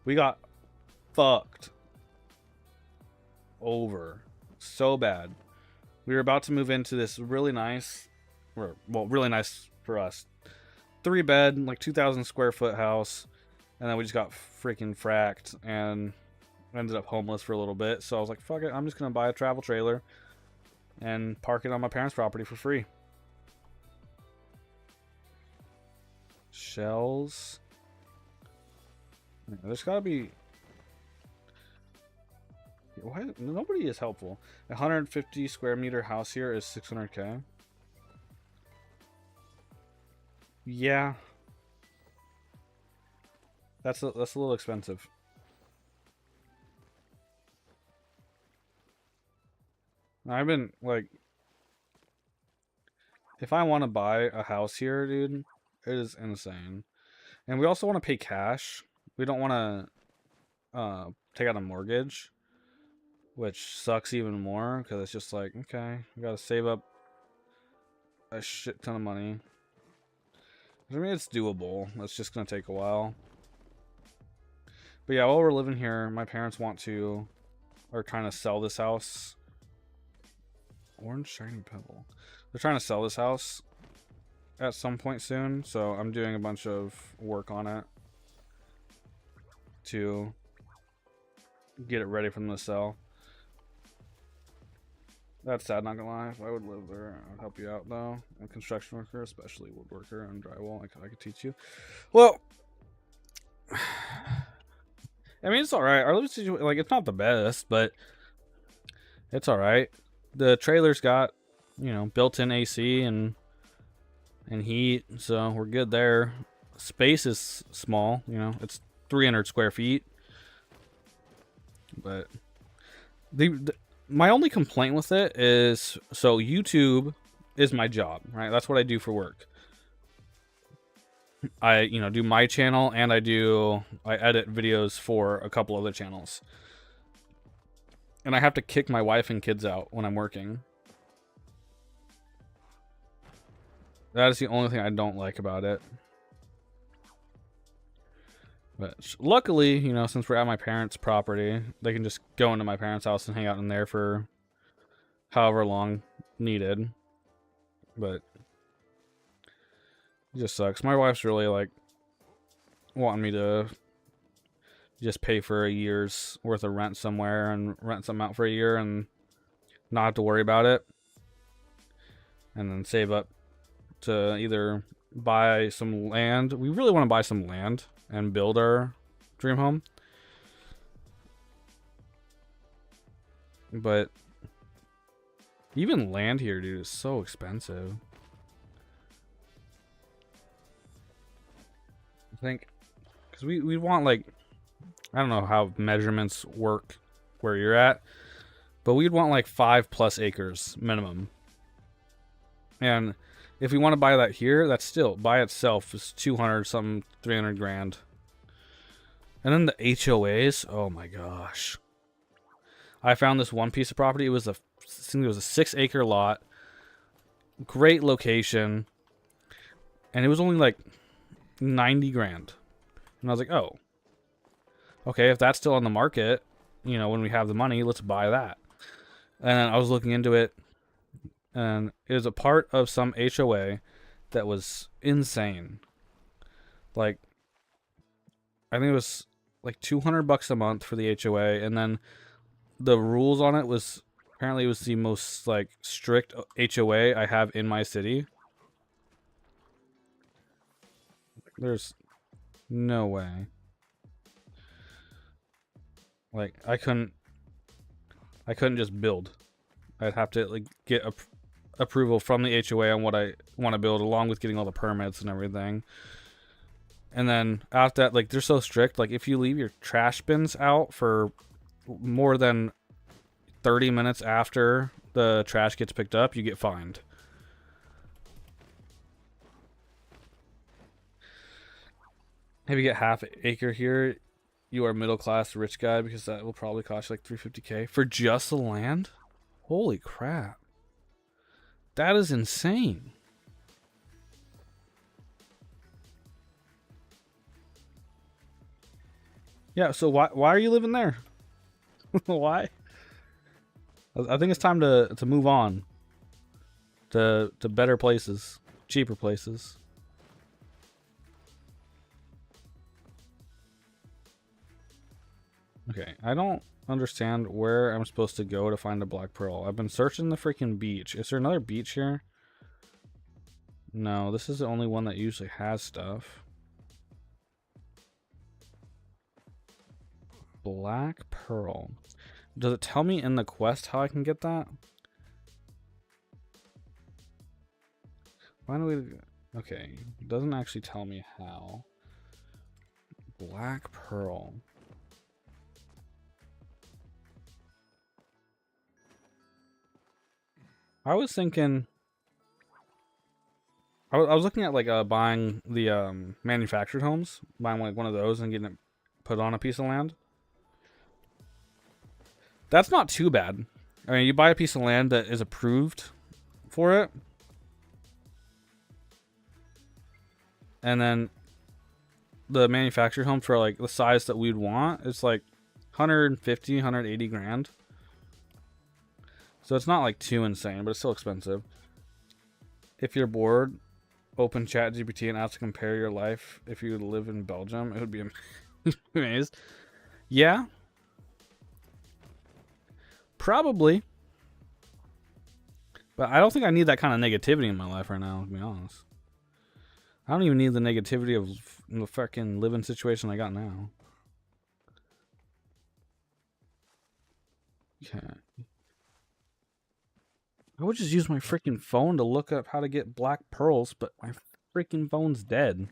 We got fucked over so bad. We were about to move into this really nice, or well, really nice for us, 3-bed, like 2,000 square foot house, and then we just got freaking fracked and ended up homeless for a little bit. So I was like, fuck it, I'm just gonna buy a travel trailer and park it on my parents' property for free. Shells. There's gotta be. Why? Nobody is helpful. A 150 square meter house here is 600K. Yeah. That's a little expensive. I've been like, if I want to buy a house here, dude, it is insane. And we also want to pay cash. We don't want to take out a mortgage, which sucks even more because it's just like, okay, we got to save up a shit ton of money. I mean, it's doable. It's just going to take a while. But yeah, while we're living here, my parents are trying to sell this house. Orange shiny pebble. They're trying to sell this house at some point soon, so I'm doing a bunch of work on it to get it ready for them to sell. That's sad, not gonna lie. If I would live there, I would help you out though. A construction worker, especially woodworker and drywall, I could teach you. Well, I mean, it's alright. Our living situation, like, it's not the best, but it's alright. The trailer's got, you know, built-in AC and heat, so we're good there. Space is small, you know, it's 300 square feet. But my only complaint with it is, so YouTube is my job, right? That's what I do for work. I, you know, do my channel and I edit videos for a couple other channels. And I have to kick my wife and kids out when I'm working. That is the only thing I don't like about it. But luckily, you know, since we're at my parents' property, they can just go into my parents' house and hang out in there for however long needed, but it just sucks. My wife's really like wanting me to just pay for a year's worth of rent somewhere and rent something out for a year and not have to worry about it, and then save up to either buy some land. We really want to buy some land and build our dream home, but even land here, dude, is so expensive. I think because we want, like, I don't know how measurements work where you're at, but we'd want like 5+ acres minimum. And if we want to buy that here, that's still by itself is 200 something, 300 grand. And then the HOAs, oh my gosh. I found this one piece of property. It was I think it was a 6-acre lot, great location, and it was only like 90 grand. And I was like, oh, okay, if that's still on the market, you know, when we have the money, let's buy that. And I was looking into it, and it was a part of some HOA that was insane. Like, I think it was like $200 a month for the HOA, and then the rules on it was apparently it was the most like strict HOA I have in my city. There's no way. Like, I couldn't just build. I'd have to like get approval from the HOA on what I want to build, along with getting all the permits and everything. And then after that, like, they're so strict. Like, if you leave your trash bins out for more than 30 minutes after the trash gets picked up, you get fined. If you get half acre here, you are middle class rich guy, because that will probably cost you like $350K for just the land. Holy crap. That is insane. Yeah, so why are you living there? Why? I think it's time to move on to better places, cheaper places. Okay, I don't understand where I'm supposed to go to find a black pearl. I've been searching the freaking beach. Is there another beach here? No, this is the only one that usually has stuff. Black pearl. Does it tell me in the quest how I can get that? Why do we... Okay, it doesn't actually tell me how. Black pearl. I was thinking... I was looking at like buying the manufactured homes, buying like one of those and getting it put on a piece of land. That's not too bad. I mean, you buy a piece of land that is approved for it, and then the manufactured home for like the size that we'd want, it's like 150, 180 grand. So it's not like too insane, but it's still expensive. If you're bored, open ChatGPT and ask to compare your life if you live in Belgium. It would be amazing. Yeah. Probably. But I don't think I need that kind of negativity in my life right now, to be honest. I don't even need the negativity of the fucking living situation I got now. Okay. I would just use my freaking phone to look up how to get black pearls, but my freaking phone's dead.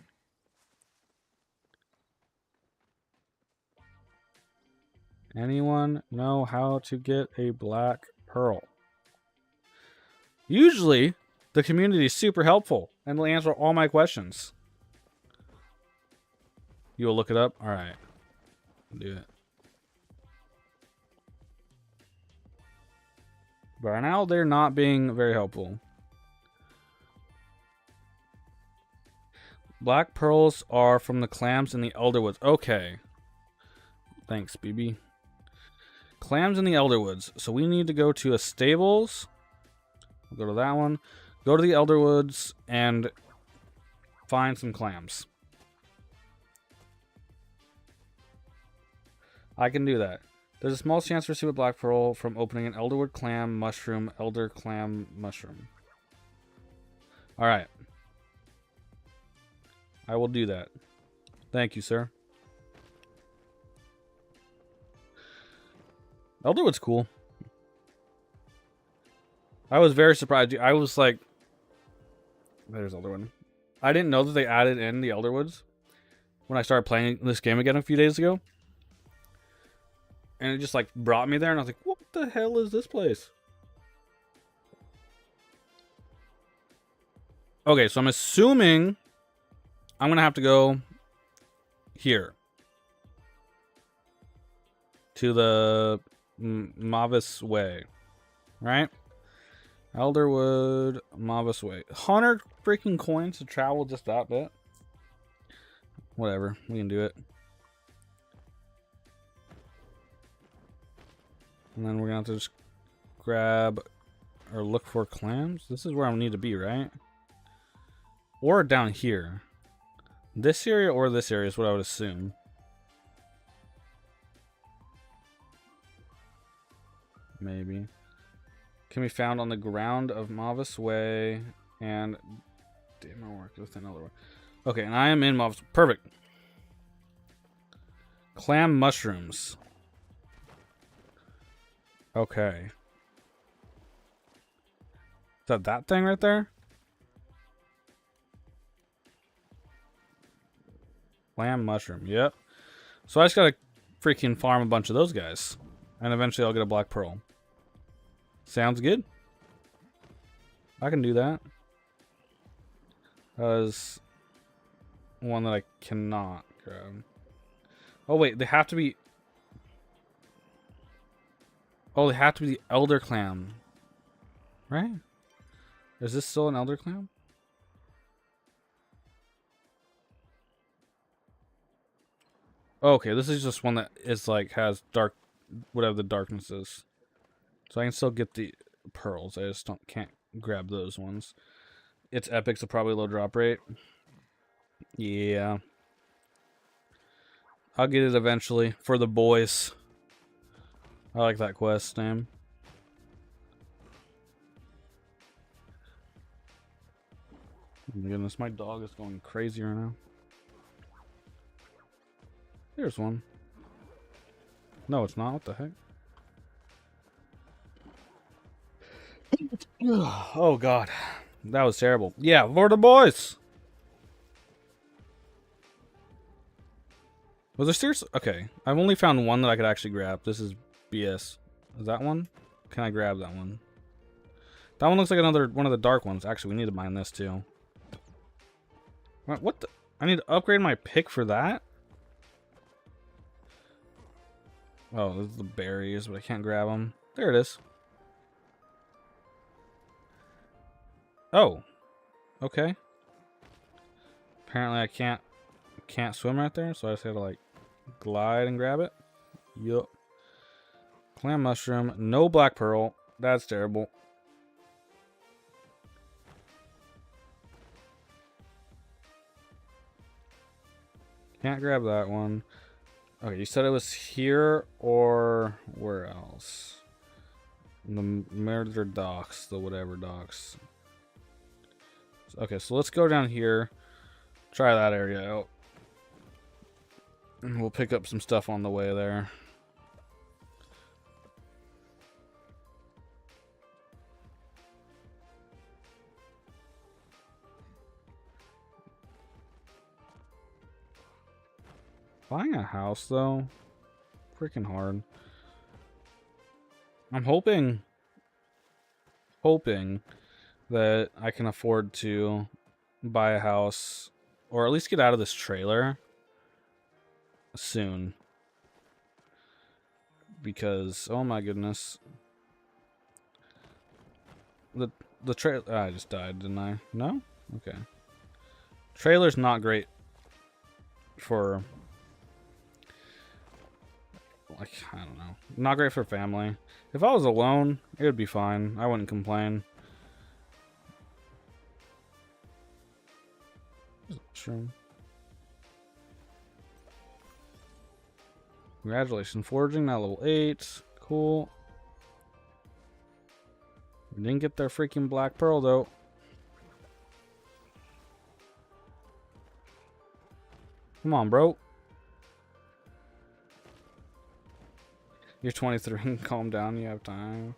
Anyone know how to get a black pearl? Usually, the community is super helpful and will answer all my questions. You will look it up? Alright. Do it. But right now, they're not being very helpful. Black pearls are from the clams in the Elderwoods. Okay. Thanks, BB. Clams in the Elderwoods. So we need to go to a stables We'll go to that one. Go to the Elderwoods and find some clams. I can do that. There's a small chance to receive a black pearl from opening an Elderwood clam mushroom, elder clam mushroom. Alright. I will do that. Thank you, sir. Elderwood's cool. I was very surprised. I was like... There's Elderwood. I didn't know that they added in the Elderwoods when I started playing this game again a few days ago. And it just like brought me there and I was like, what the hell is this place? Okay, so I'm assuming I'm going to have to go here. To the Mavis Way. Right? Elderwood, Mavis Way. 100 freaking coins to travel just that bit. Whatever, we can do it. And then we're gonna have to just grab or look for clams. This is where I need to be, right? Or down here. This area or this area is what I would assume. Maybe. Can be found on the ground of Mavis Way and damn, work with another one. Okay, and I am in Mavis. Perfect. Clam mushrooms. Okay. Is that thing right there? Clam mushroom. Yep. So I just gotta freaking farm a bunch of those guys, and eventually I'll get a black pearl. Sounds good. I can do that. There's one that I cannot grab. Oh wait, they have to be. Oh, they have to be the elder clam, right? Is this still an elder clam? Okay, this is just one that is like has dark, whatever the darkness is. So I can still get the pearls. I just can't grab those ones. It's epic, so probably low drop rate. Yeah. I'll get it eventually for the boys. I like that quest name. Oh my goodness, my dog is going crazy right now. There's one. No, it's not. What the heck? Oh god, that was terrible. Yeah, for the boys. Was there seriously? Okay, I've only found one that I could actually grab. This is BS. Is that one? Can I grab that one? That one looks like another one of the dark ones. Actually, we need to mine this too. What the? I need to upgrade my pick for that? Oh, this is the berries, but I can't grab them. There it is. Oh, okay. Apparently I can't swim right there, so I just have to like glide and grab it. Yup. Clam mushroom, no black pearl. That's terrible. Can't grab that one. Okay, you said it was here or where else? The murder docks, the whatever docks. Okay, so let's go down here. Try that area out. And we'll pick up some stuff on the way there. Buying a house, though, freaking hard. I'm hoping that I can afford to buy a house, or at least get out of this trailer soon. Because, oh my goodness. The trailer, I just died, didn't I? No? Okay. Trailer's not great for, like, I don't know. Not great for family. If I was alone, it would be fine. I wouldn't complain. Mushroom. Congratulations, foraging now level 8. Cool. We didn't get their freaking black pearl though. Come on, bro. You're 23. Calm down. You have time.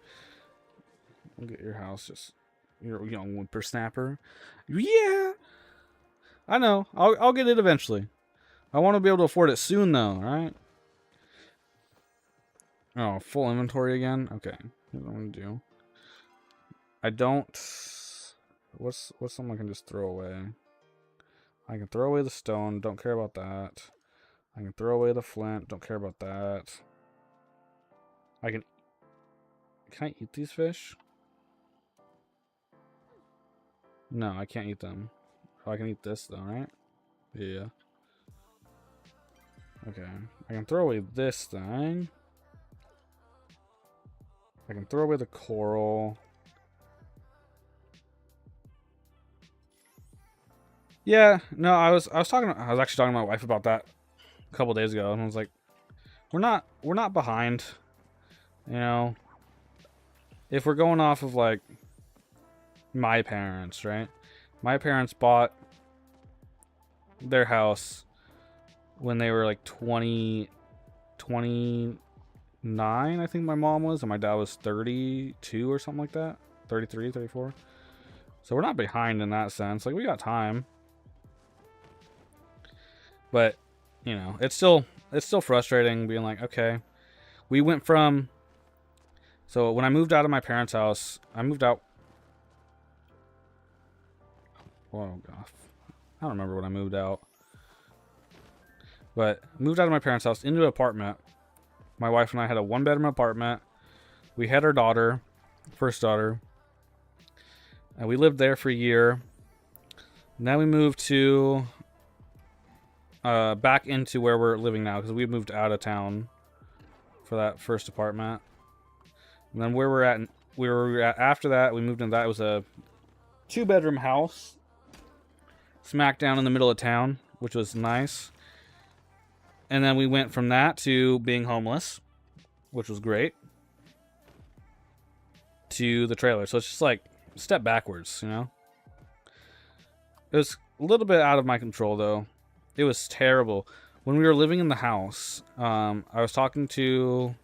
We'll get your house. Just you're a young whippersnapper. Yeah. I know. I'll get it eventually. I want to be able to afford it soon, though. Right? Oh, full inventory again. Okay. Here's what I'm gonna do. I don't. What's something I can just throw away? I can throw away the stone. Don't care about that. I can throw away the flint. Don't care about that. I can. Can I eat these fish? No, I can't eat them. Oh, I can eat this though, right? Yeah. Okay. I can throw away this thing. I can throw away the coral. Yeah, no, I was actually talking to my wife about that a couple days ago, and I was like, we're not behind. You know, if we're going off of like my parents, right? My parents bought their house when they were like 29, I think my mom was, and my dad was 32 or something like that. 33, 34. So we're not behind in that sense. Like, we got time. But, you know, it's still frustrating being like, okay, we went from, so when I moved out of my parents' house, I moved out, oh gosh, I don't remember when I moved out, but I moved out of my parents' house into an apartment. My wife and I had a 1-bedroom apartment. We had our daughter, first daughter, and we lived there for a year. And then we moved to back into where we're living now, because we moved out of town for that first apartment. And then where we were at after that, we moved into that. It was a 2-bedroom house smack down in the middle of town, which was nice. And then we went from that to being homeless, which was great, to the trailer. So it's just like a step backwards, you know? It was a little bit out of my control, though. It was terrible. When we were living in the house, I was talking to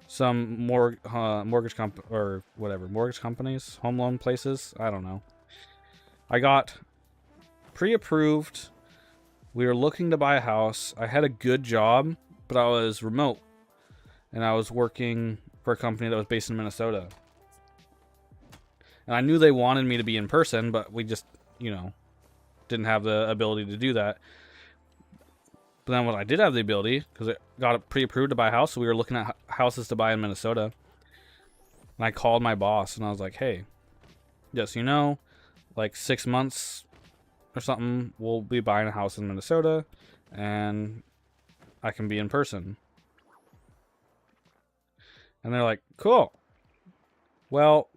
some mortgage companies, home loan places. I don't know. I got pre-approved. We were looking to buy a house. I had a good job, but I was remote. And I was working for a company that was based in Minnesota. And I knew they wanted me to be in person, but we just, you know, didn't have the ability to do that. But then when I did have the ability, because it got pre-approved to buy a house, so we were looking at houses to buy in Minnesota. And I called my boss, and I was like, hey, yes, you know, like 6 months or something, we'll be buying a house in Minnesota, and I can be in person. And they're like, cool. Well,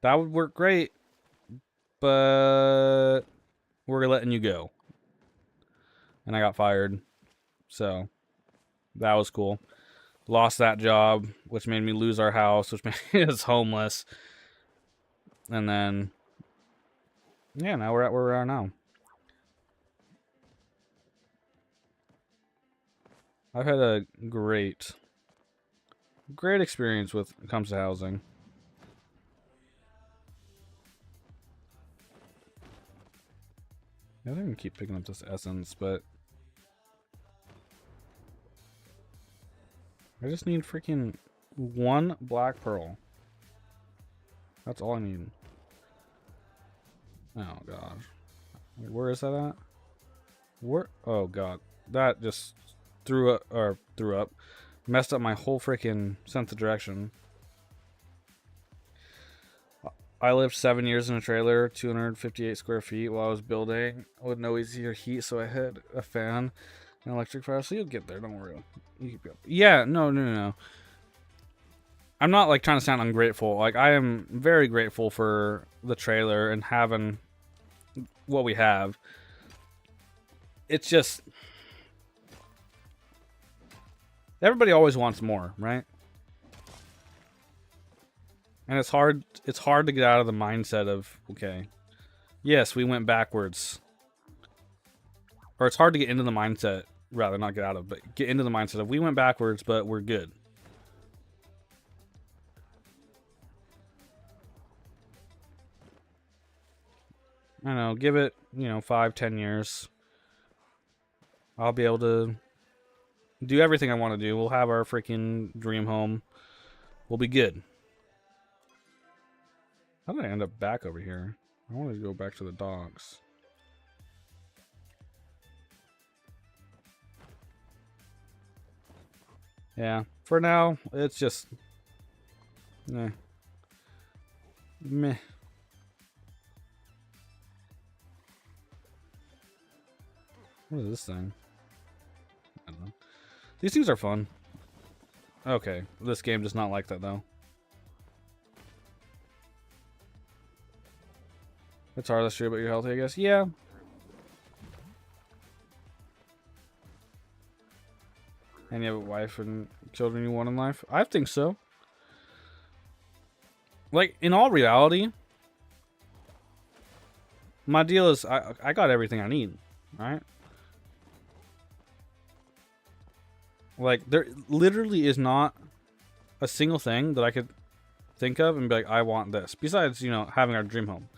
that would work great, but we're letting you go. And I got fired. So that was cool. Lost that job, which made me lose our house, which made us homeless. And then, yeah, now we're at where we are now. I've had a great experience when it comes to housing. I think I'm gonna keep picking up this essence, but I just need freaking 1 black pearl. That's all I need. Oh gosh. Wait, where is that at? Where? Oh god. That just threw up. Messed up my whole freaking sense of direction. I lived 7 years in a trailer, 258 square feet while I was building with no easier heat, so I had a fan and electric fire. So you'll get there, don't worry. You keep going. Yeah, no. I'm not like trying to sound ungrateful. Like, I am very grateful for the trailer and having what we have. It's just everybody always wants more, right? And it's hard to get out of the mindset of, okay, yes, we went backwards. Or it's hard to get into the mindset, rather not get out of, but get into the mindset of we went backwards, but we're good. I don't know, give it, 5-10 years. I'll be able to do everything I want to do. We'll have our freaking dream home. We'll be good. How did I end up back over here? I want to go back to the dogs. Yeah, for now, it's just... Meh. What is this thing? I don't know. These things are fun. Okay, this game does not like that, though. It's hard to true, but you're healthy, I guess. Yeah. And you have a wife and children you want in life? I think so. Like, in all reality, my deal is I got everything I need, right? Like, there literally is not a single thing that I could think of and be like, I want this. Besides, having our dream home.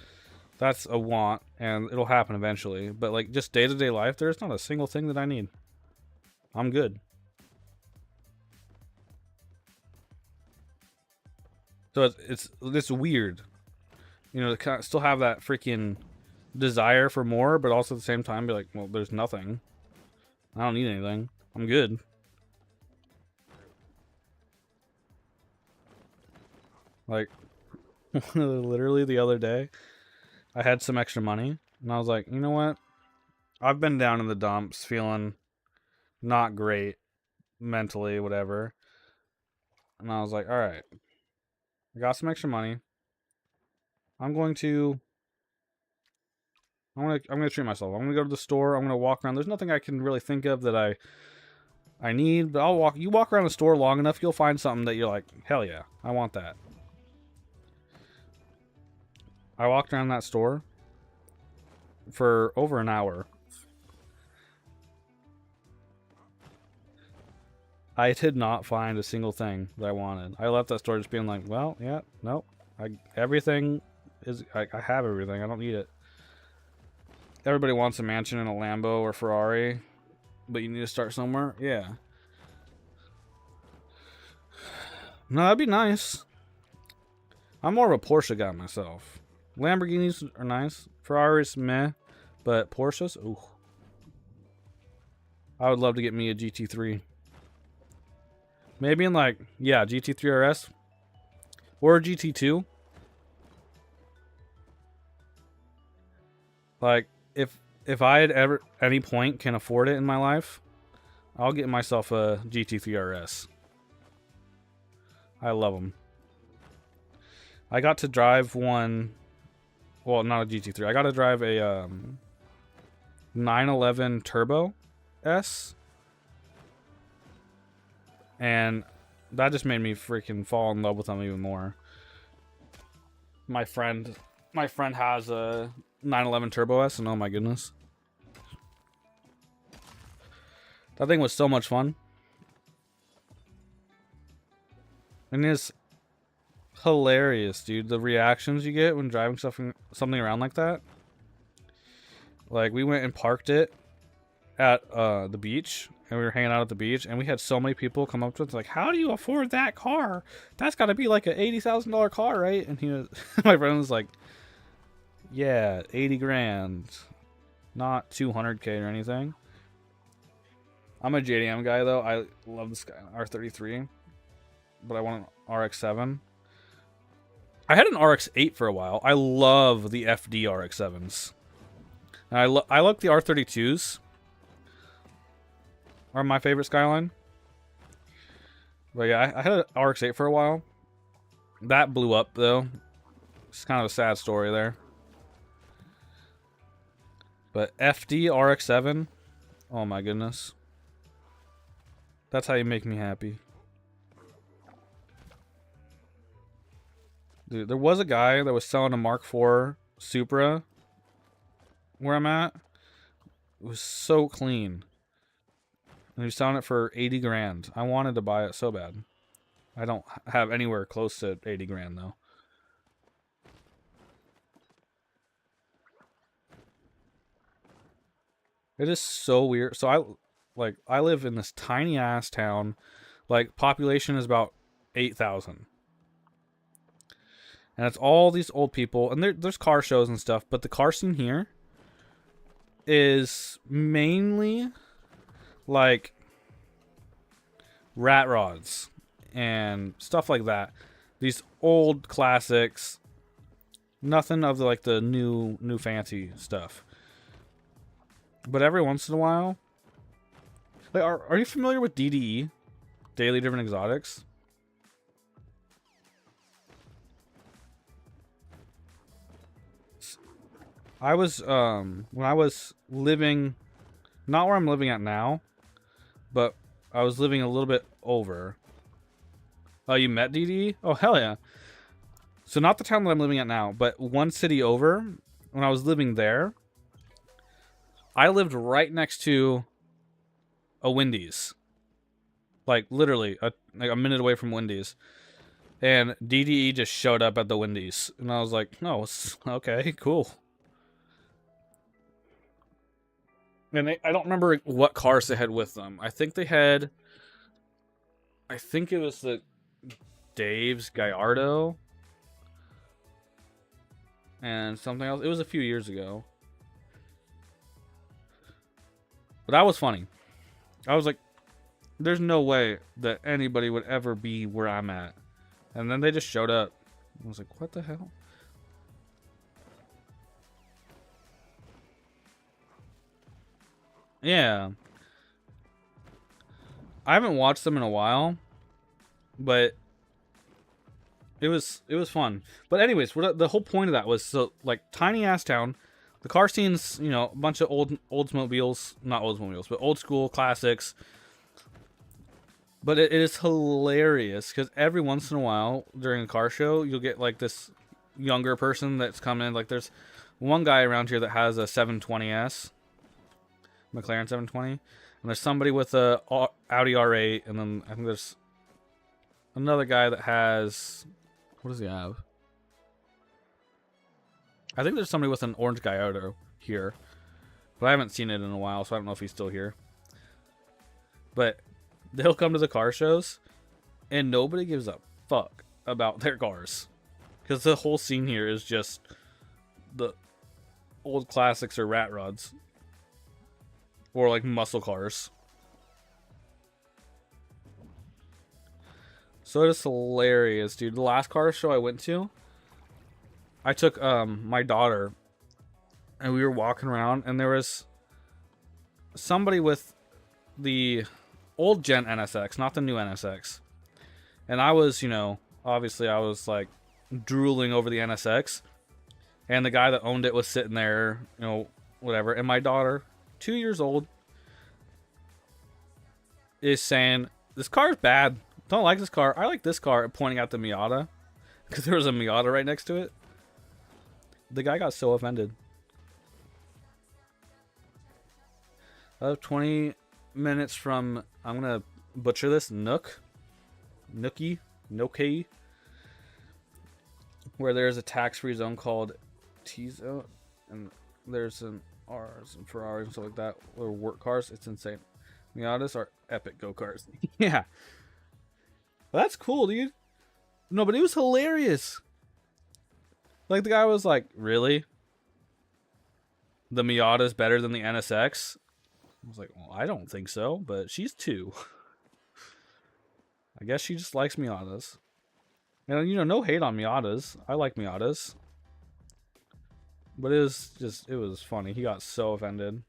That's a want, and it'll happen eventually. But, like, just day-to-day life, there's not a single thing that I need. I'm good. So it's weird. To kind of still have that freaking desire for more, but also at the same time be like, well, there's nothing. I don't need anything. I'm good. Like, literally the other day, I had some extra money, and I was like, you know what? I've been down in the dumps, feeling not great mentally, whatever. And I was like, all right, I got some extra money. I'm going to treat myself. I'm gonna go to the store. I'm gonna walk around. There's nothing I can really think of that I need, but you walk around the store long enough, you'll find something that you're like, hell yeah, I want that. I walked around that store for over an hour. I did not find a single thing that I wanted. I left that store just being like, well, yeah, nope. I have everything. I don't need it. Everybody wants a mansion and a Lambo or Ferrari, but you need to start somewhere. Yeah. No, that'd be nice. I'm more of a Porsche guy myself. Lamborghinis are nice. Ferraris, meh. But Porsches, ooh. I would love to get me a GT3. Maybe in GT3 RS. Or a GT2. Like, if I at any point can afford it in my life, I'll get myself a GT3 RS. I love them. I got to drive one. Well, not a GT3. I got to drive a 911 Turbo S. And that just made me freaking fall in love with them even more. My friend has a 911 Turbo S, and oh my goodness. That thing was so much fun. And it's hilarious, dude. The reactions you get when driving something around like that. Like, we went and parked it at the beach, and we were hanging out at the beach, and we had so many people come up to us like, how do you afford that car? That's got to be like an $80,000 car, right? And my friend was like, yeah, 80 grand, not 200K or anything. I'm a JDM guy, though. I love this guy, R33, but I want an RX-7. I had an RX-8 for a while. I love the FD RX-7s. And I like the R32s. Are my favorite Skyline. But yeah, I had an RX-8 for a while. That blew up, though. It's kind of a sad story there. But FD RX-7, oh my goodness. That's how you make me happy. Dude, there was a guy that was selling a Mark IV Supra where I'm at. It was so clean. And he was selling it for 80 grand. I wanted to buy it so bad. I don't have anywhere close to 80 grand though. It is so weird. So I live in this tiny ass town. Like population is about 8,000. And it's all these old people, and there's car shows and stuff, but the car scene here is mainly like rat rods and stuff like that. These old classics, nothing of like the new fancy stuff. But every once in a while, like, are you familiar with DDE, Daily Driven Exotics? I was when I was living, not where I'm living at now, but I was living a little bit over. Oh, you met DD? Oh, hell yeah. So not the town that I'm living at now, but one city over, when I was living there, I lived right next to a Wendy's. Like, literally, like a minute away from Wendy's. And DDE just showed up at the Wendy's. And I was like, oh, okay, cool. And I don't remember what cars they had with them. I think it was the Dave's Gallardo and something else. It was a few years ago. But that was funny. I was like, there's no way that anybody would ever be where I'm at. And then they just showed up. I was like, what the hell? Yeah. I haven't watched them in a while, but it was fun. But anyways, the whole point of that was, so like tiny ass town, the car scene's, you know, a bunch of Oldsmobiles, not Oldsmobiles, but old school classics. But it is hilarious because every once in a while during a car show, you'll get like this younger person that's coming in. Like there's one guy around here that has a 720S, McLaren 720, and there's somebody with a Audi R8, and then I think there's another guy that has, what does he have? I think there's somebody with an orange Gallardo here, but I haven't seen it in a while, so I don't know if he's still here. But they'll come to the car shows, and nobody gives a fuck about their cars, because the whole scene here is just the old classics or rat rods, or like muscle cars. So it is hilarious, dude. The last car show I went to, I took my daughter, and we were walking around, and there was somebody with the old gen NSX, not the new NSX. And I was, you know, obviously I was like drooling over the NSX, and the guy that owned it was sitting there, you know, whatever. And my daughter, 2 years old, is saying, this car's bad. Don't like this car. I like this car, pointing out the Miata, because there was a Miata right next to it. The guy got so offended. 20 minutes from, I'm gonna butcher this, Nookie, where there's a tax-free zone called T-Zone, and there's an R's and Ferraris and stuff like that, or work cars. It's insane. Miatas are epic go-karts. Yeah. Well, that's cool, dude. No, but it was hilarious. Like, the guy was like, really? The Miata's better than the NSX? I was like, well, I don't think so, but she's 2. I guess she just likes Miatas. And, you know, no hate on Miatas. I like Miatas. But it was funny. He got so offended.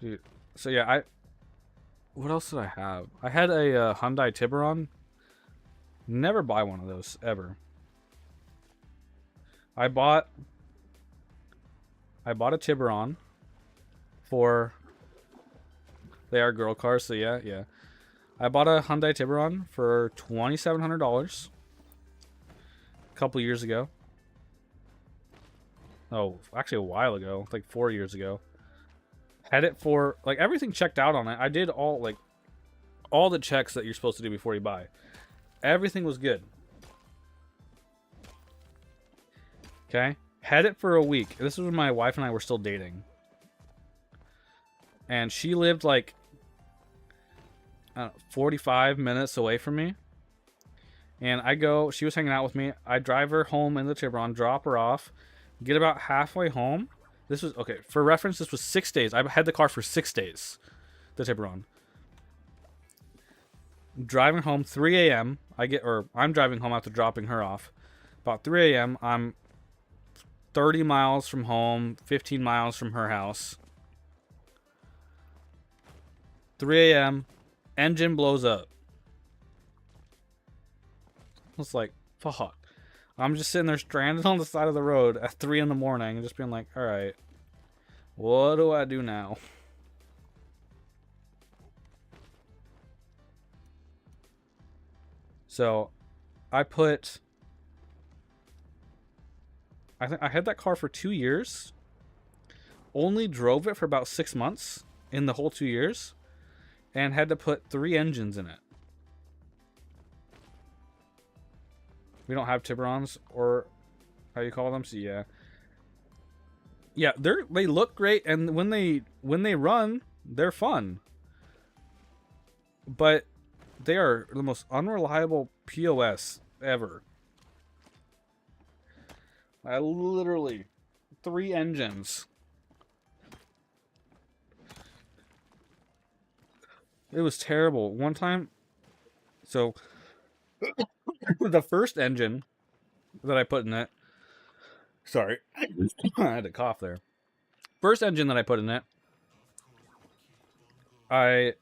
Dude. So, yeah, what else did I have? I had a Hyundai Tiburon. Never buy one of those, ever. I bought I bought a Tiburon for... They are girl cars, so yeah. I bought a Hyundai Tiburon for $2,700 a couple years ago. Oh, actually a while ago, like 4 years ago. Had it for, like, everything checked out on it. I did all the checks that you're supposed to do before you buy. Everything was good. Okay? Had it for a week. This was when my wife and I were still dating. And she lived like 45 minutes away from me. And she was hanging out with me. I drive her home in the Tiburon, drop her off, get about halfway home. This was, okay, for reference, this was 6 days. I had the car for 6 days, the Tiburon. Driving home 3 a.m. I'm driving home after dropping her off. About 3 a.m. I'm 30 miles from home, 15 miles from her house. 3 a.m. Engine blows up. I was like, fuck. I'm just sitting there stranded on the side of the road at 3 in the morning and just being like, alright, what do I do now? So, I had that car for 2 years. Only drove it for about 6 months in the whole 2 years. And had to put 3 engines in it. We don't have Tiburons, or how you call them, so yeah. Yeah, they look great, and when they run, they're fun. But they are the most unreliable POS ever. I literally 3 engines. It was terrible. One time, so the first engine that I put in it, sorry, I had a cough there. First engine that I put in it, I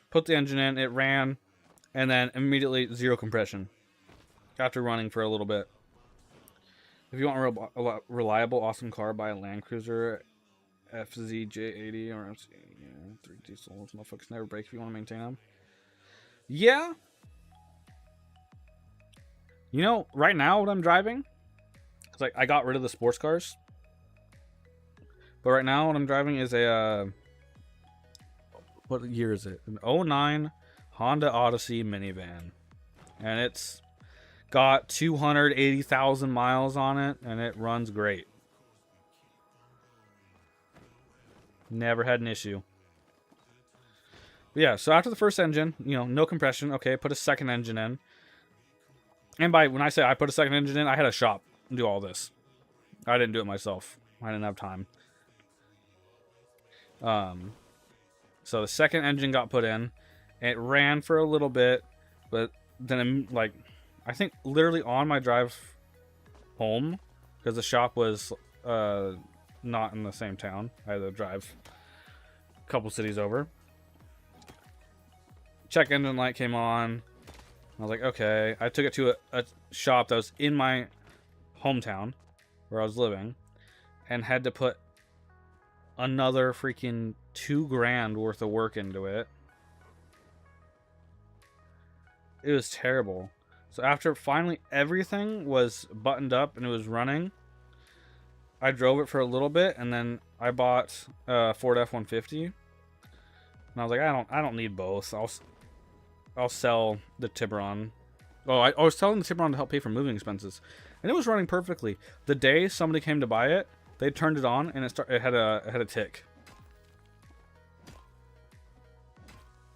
put the engine in, it ran, and then immediately 0 compression after running for a little bit. If you want a reliable, awesome car, buy a Land Cruiser FZJ80 or MC, 3 diesels. Motherfuckers never break if you want to maintain them. Yeah. You know, right now what I'm driving, it's like I got rid of the sports cars. But right now what I'm driving is a, what year is it? An 09 Honda Odyssey minivan. And it's got 280,000 miles on it, and it runs great. Never had an issue. But yeah, so after the first engine, no compression. Okay, put a second engine in. And when I say I put a second engine in, I had a shop do all this. I didn't do it myself. I didn't have time. So the second engine got put in. And it ran for a little bit, but then I think literally on my drive home, because the shop was not in the same town. I had to drive a couple cities over. Check engine light came on. I was like, okay. I took it to a shop that was in my hometown where I was living, and had to put another freaking $2,000 worth of work into it. It was terrible. So after finally everything was buttoned up and it was running, I drove it for a little bit, and then I bought a Ford F-150. And I was like, I don't need both. I'll sell the Tiburon. Oh, I was selling the Tiburon to help pay for moving expenses, and it was running perfectly. The day somebody came to buy it, they turned it on, and it had a tick.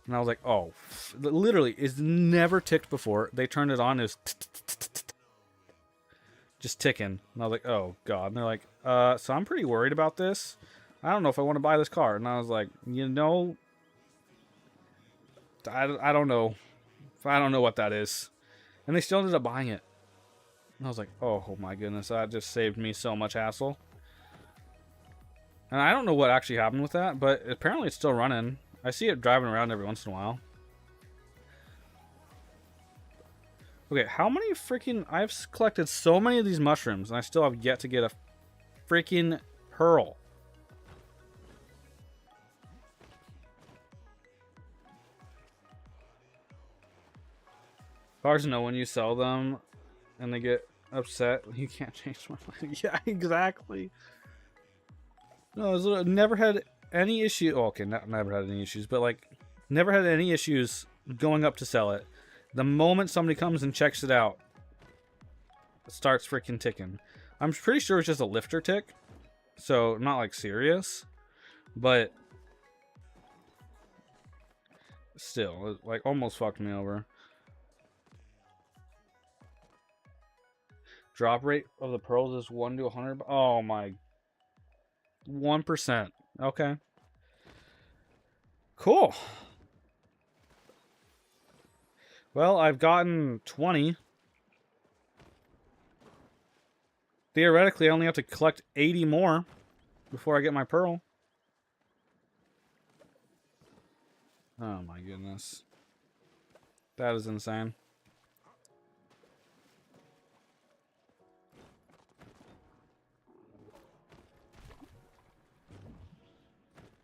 And I was like, oh, literally, it's never ticked before. They turned it on, it was just ticking. And I was like, oh, God. And they're like, so I'm pretty worried about this. I don't know if I want to buy this car. And I was like, I don't know. I don't know what that is. And they still ended up buying it. And I was like, oh my goodness, that just saved me so much hassle. And I don't know what actually happened with that, but apparently it's still running. I see it driving around every once in a while. Okay, how many freaking... I've collected so many of these mushrooms, and I still have yet to get a freaking pearl. Cars know when you sell them and they get upset. You can't change my mind. Yeah, exactly. No, I've never had any issue. Oh, okay, never had any issues, but like, never had any issues going up to sell it. The moment somebody comes and checks it out, it starts freaking ticking. I'm pretty sure it's just a lifter tick, so not like serious, but still, it like almost fucked me over. Drop rate of the pearls is 1 to 100. Oh my, 1%. Okay, cool. Well, I've gotten 20. Theoretically, I only have to collect 80 more before I get my pearl. Oh my goodness. That is insane.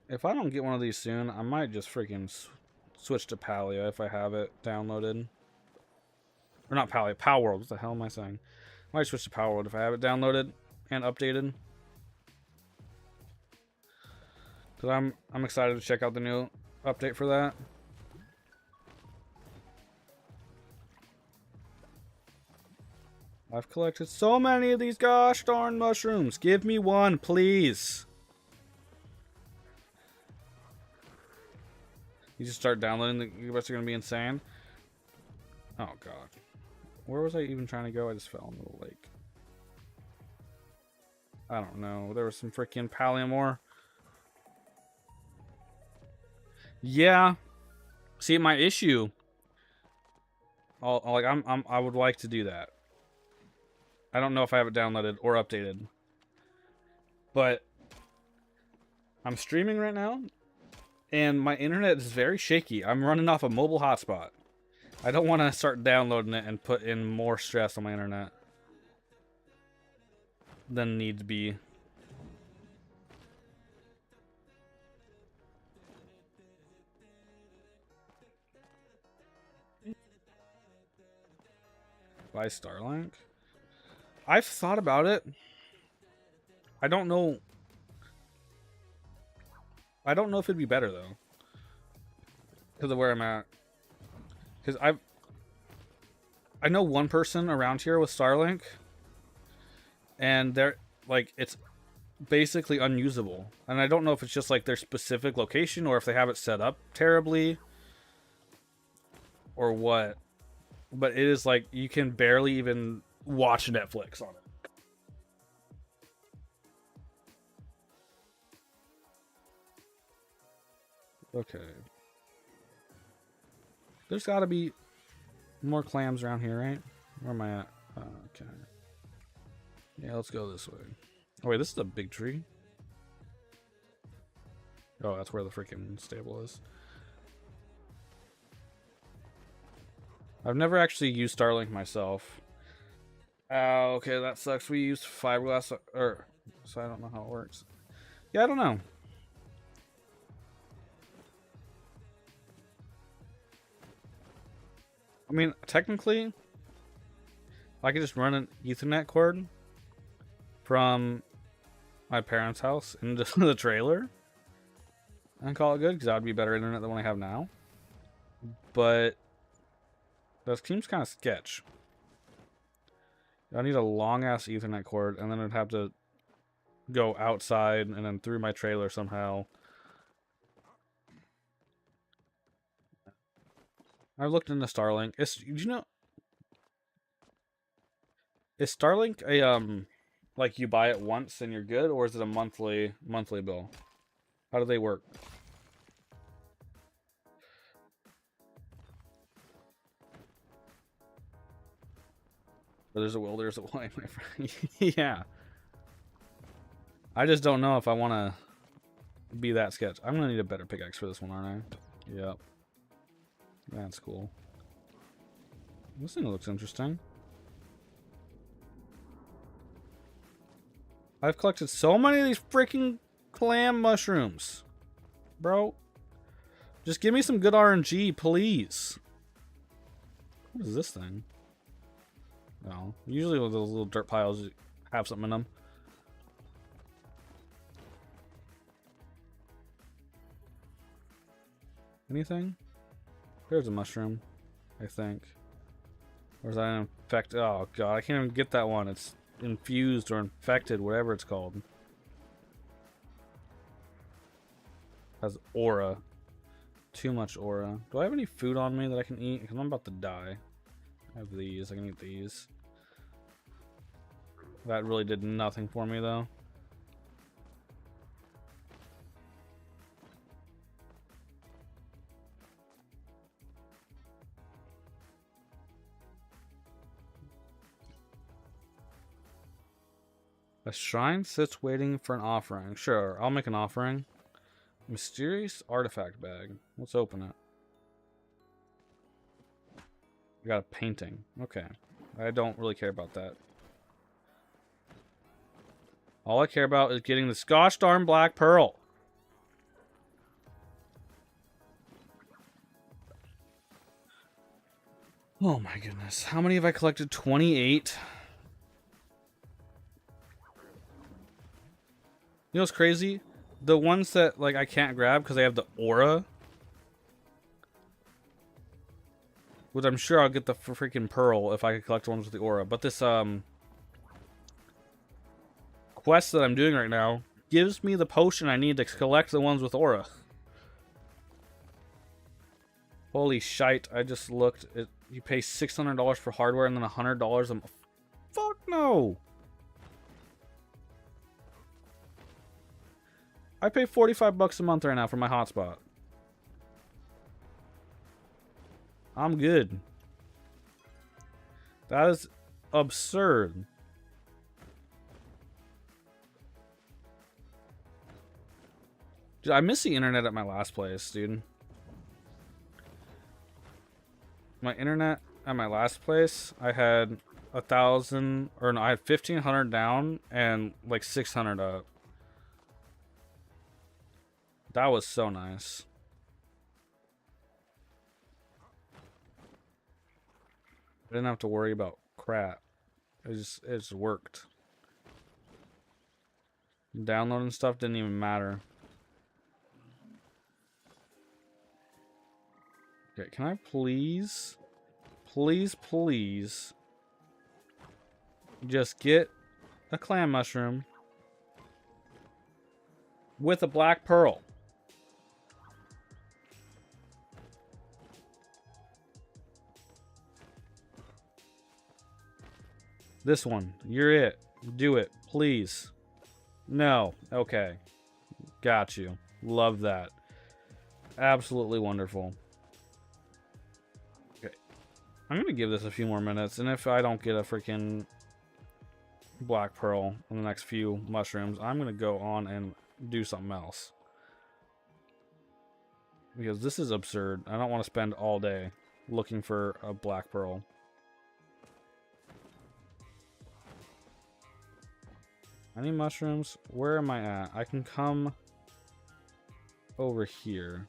If I don't get one of these soon, I might just freaking switch to Palia if I have it downloaded. Or not Palia, Power World. What the hell am I saying? I might switch to Power World if I have it downloaded and updated. Because I'm excited to check out the new update for that. I've collected so many of these gosh darn mushrooms. Give me one, please. You just start downloading, the rest are going to be insane. Oh, God. Where was I even trying to go? I just fell into the lake. I don't know. There was some freaking Palia. Yeah. See, my issue... I would like to do that. I don't know if I have it downloaded or updated. But... I'm streaming right now. And my internet is very shaky. I'm running off a mobile hotspot. I don't want to start downloading it and put in more stress on my internet than needs be. Buy Starlink? I've thought about it. I don't know. I don't know if it'd be better though, because of where I'm at. Because I know one person around here with Starlink, and they're like, it's basically unusable. And I don't know if it's just like their specific location or if they have it set up terribly or what. But it is like you can barely even watch Netflix on it. Okay. There's got to be more clams around here, right? Where am I at? Okay. Yeah, let's go this way. Oh, wait, this is a big tree. Oh, that's where the freaking stable is. I've never actually used Starlink myself. Oh, okay, that sucks. We used fiberglass, so I don't know how it works. Yeah, I don't know. I mean, technically, I could just run an Ethernet cord from my parents' house into the trailer and call it good, because that would be better internet than what I have now. But that seems kind of sketch. I need a long-ass Ethernet cord, and then I'd have to go outside and then through my trailer somehow. I've looked into Starlink. Is Starlink a like you buy it once and you're good, or is it a monthly bill? How do they work? There's a will, there's a way, my friend. Yeah. I just don't know if I want to be that sketch. I'm gonna need a better pickaxe for this one, aren't I? Yep. That's cool. This thing looks interesting. I've collected so many of these freaking clam mushrooms. Bro. Just give me some good RNG, please. What is this thing? No. Usually with those little dirt piles have something in them. Anything? There's a mushroom, I think. Or is that an infected? Oh god, I can't even get that one. It's infused or infected, whatever it's called. Has aura. Too much aura. Do I have any food on me that I can eat? Because I'm about to die. I have these. I can eat these. That really did nothing for me, though. A shrine sits waiting for an offering. Sure, I'll make an offering. Mysterious artifact bag. Let's open it. I got a painting. Okay. I don't really care about that. All I care about is getting the gosh darn black pearl. Oh my goodness. How many have I collected? 28. You know what's crazy? The ones that like I can't grab because they have the aura, which I'm sure I'll get the freaking pearl if I could collect ones with the aura. But this quest that I'm doing right now gives me the potion I need to collect the ones with aura. Holy shite! I just looked. You pay $600 for hardware and then $100 a month. Fuck no! I pay $45 a month right now for my hotspot. I'm good. That is absurd. Dude, I miss the internet at my last place, dude. My internet at my last place, I had 1,000, or no, I had 1,500 down and like 600 up. That was so nice. I didn't have to worry about crap. It just worked. Downloading stuff didn't even matter. Okay, can I please just get a clam mushroom with a black pearl? This one. You're it. Do it. Please. No. Okay. Got you. Love that. Absolutely wonderful. Okay. I'm going to give this a few more minutes. And if I don't get a freaking black pearl in the next few mushrooms, I'm going to go on and do something else. Because this is absurd. I don't want to spend all day looking for a black pearl. Any mushrooms? Where am I at? I can come over here.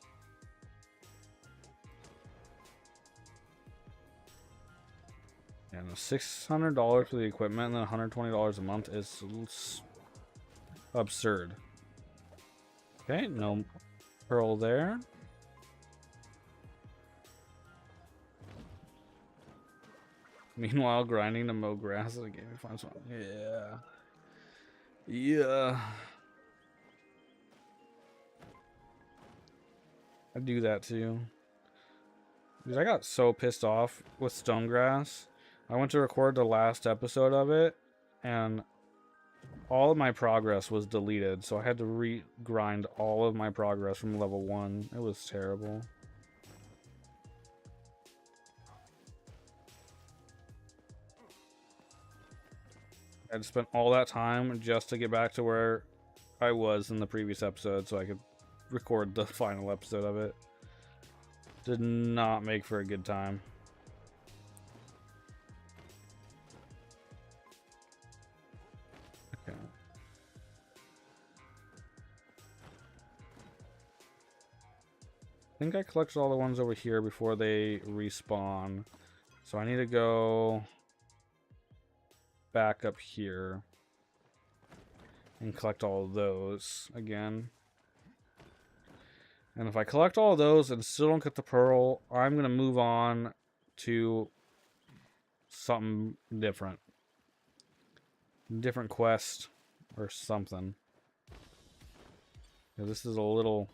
And $600 for the equipment and then $120 a month is absurd. Okay, no pearl there. Meanwhile, grinding to mow grass at a game to find something. Yeah. Yeah. I do that too. Dude, I got so pissed off with Stonegrass. I went to record the last episode of it, and all of my progress was deleted, so I had to re-grind all of my progress from level 1. It was terrible. I had to spend all that time just to get back to where I was in the previous episode so I could record the final episode of it. Did not make for a good time. Okay. I think I collected all the ones over here before they respawn. So I need to go back up here and collect all of those again. And if I collect all of those and still don't get the pearl, I'm going to move on to something different. Different quest or something. Yeah, this is a little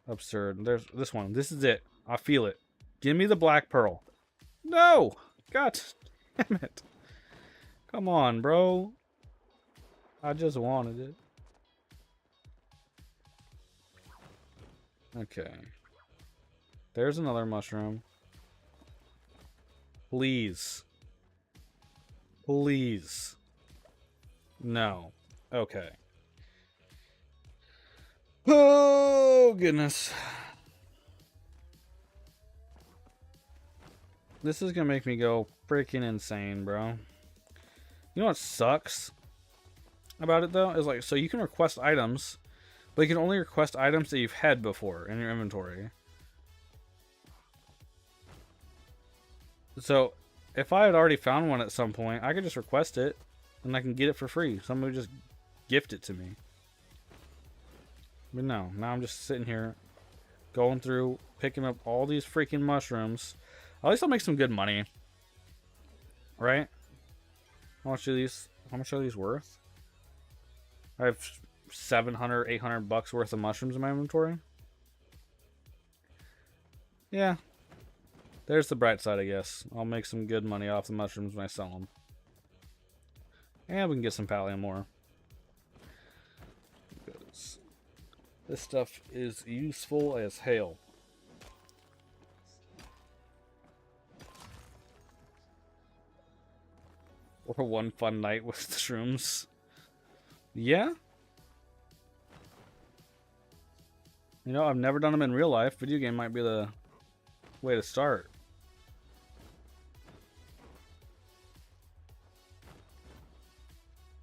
absurd. There's this one. This is it. I feel it. Give me the black pearl. No! God damn it. Come on, bro. I just wanted it. Okay. There's another mushroom. Please. Please. No. Okay. Oh, goodness. This is gonna make me go freaking insane, bro. You know what sucks about it, though? Is like, so you can request items, but you can only request items that you've had before in your inventory. So, if I had already found one at some point, I could just request it, and I can get it for free. Somebody would just gift it to me. But no, now I'm just sitting here, going through, picking up all these freaking mushrooms. At least I'll make some good money. Right? How much are these worth? I have 700, 800 bucks worth of mushrooms in my inventory. Yeah. There's the bright side, I guess. I'll make some good money off the mushrooms when I sell them. And we can get some Palia more. Because this stuff is useful as hell. Or one fun night with the shrooms. Yeah. You know, I've never done them in real life. Video game might be the way to start.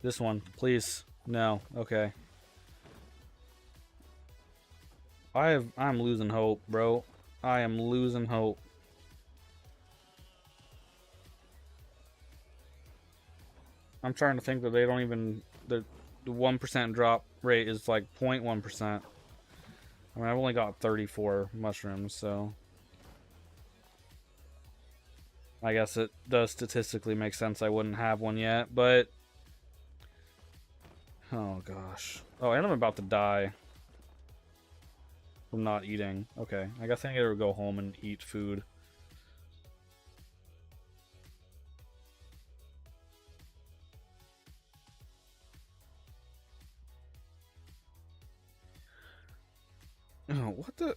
This one, please. No. Okay. I'm losing hope, bro. I am losing hope. I'm trying to think that they don't even the 1% drop rate is like 0.1%. I mean, I've only got 34 mushrooms, so I guess it does statistically make sense I wouldn't have one yet, but oh gosh. Oh, and I'm about to die from not eating. Okay, I guess I need to go home and eat food. Oh, what the?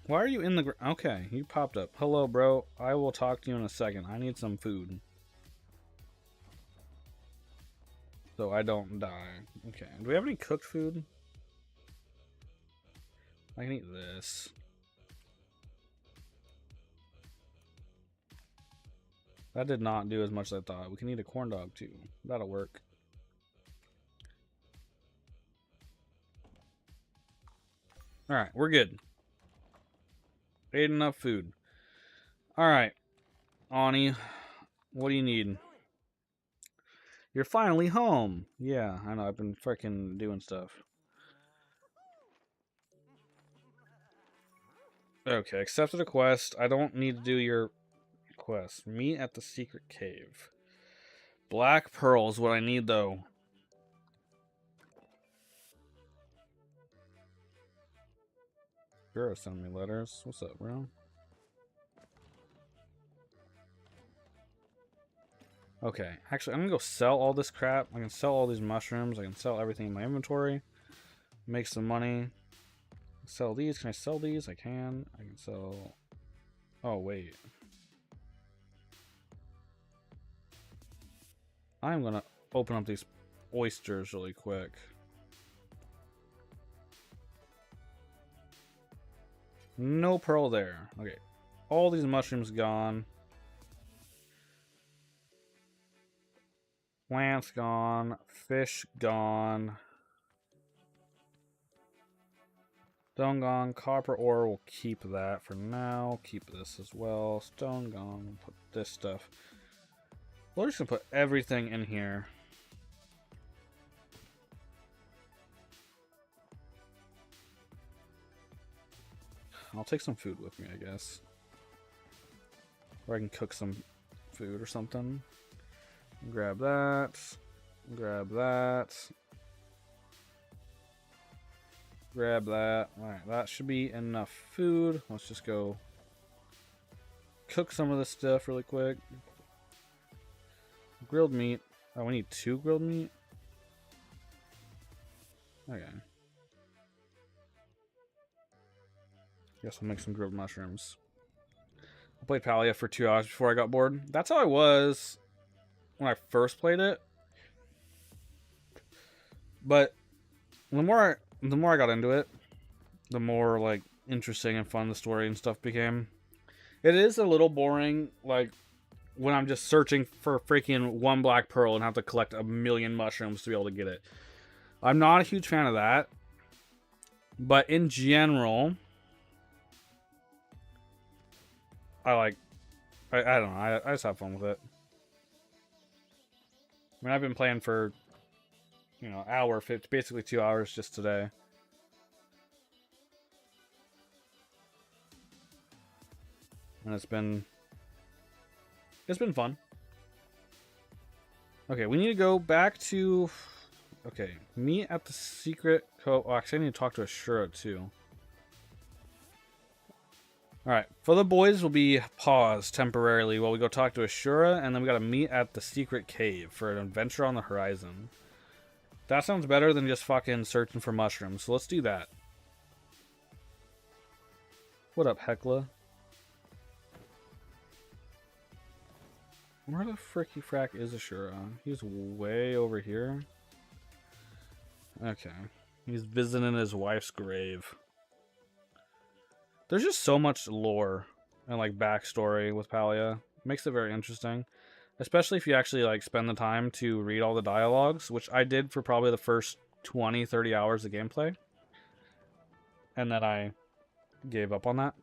Why are you in the ground? Okay, you popped up. Hello, bro. I will talk to you in a second. I need some food. So I don't die. Okay, do we have any cooked food? I can eat this. That did not do as much as I thought. We can eat a corn dog too. That'll work. Alright, we're good. Ate enough food. Alright, Ani, what do you need? You're finally home. Yeah, I know. I've been freaking doing stuff. Okay, accepted a quest. I don't need to do your quest. Meet at the secret cave. Black pearl is what I need, though. Girl, send me letters. What's up, bro? Okay, actually, I'm gonna go sell all this crap. I can sell all these mushrooms. I can sell everything in my inventory. Make some money. Sell these. Can I sell these? I can. I can sell... Oh, wait. I'm gonna open up these oysters really quick. No pearl there. Okay. All these mushrooms gone. Plants gone. Fish gone. Stone gong, copper ore, we'll keep that for now. Keep this as well. Stone gong, put this stuff. We're just gonna put everything in here. I'll take some food with me, I guess. Or I can cook some food or something. Grab that. Grab that. Grab that. Alright, that should be enough food. Let's just go cook some of this stuff really quick. Grilled meat. Oh, we need 2 grilled meat? Okay. Guess I'll make some grilled mushrooms. I played Palia for 2 hours before I got bored. That's how I was when I first played it. But the more I got into it, the more like interesting and fun the story and stuff became. It is a little boring, like when I'm just searching for freaking 1 black pearl and have to collect a million mushrooms to be able to get it. I'm not a huge fan of that. But in general, I don't know, I just have fun with it. I mean, I've been playing for, you know, hour, 50, basically 2 hours just today. And it's been fun. Okay, we need to go back to, okay, meet at the secret oh, actually I need to talk to Ashura too. Alright, for the boys will be paused temporarily while we go talk to Ashura, and then we gotta meet at the secret cave for an adventure on the horizon. That sounds better than just fucking searching for mushrooms, so let's do that. What up, Hecla? Where the fricky frack is Ashura? He's way over here. Okay. He's visiting his wife's grave. There's just so much lore and like backstory with Palia. It makes it very interesting. Especially if you actually like spend the time to read all the dialogues, which I did for probably the first 20, 30 hours of gameplay. And then I gave up on that.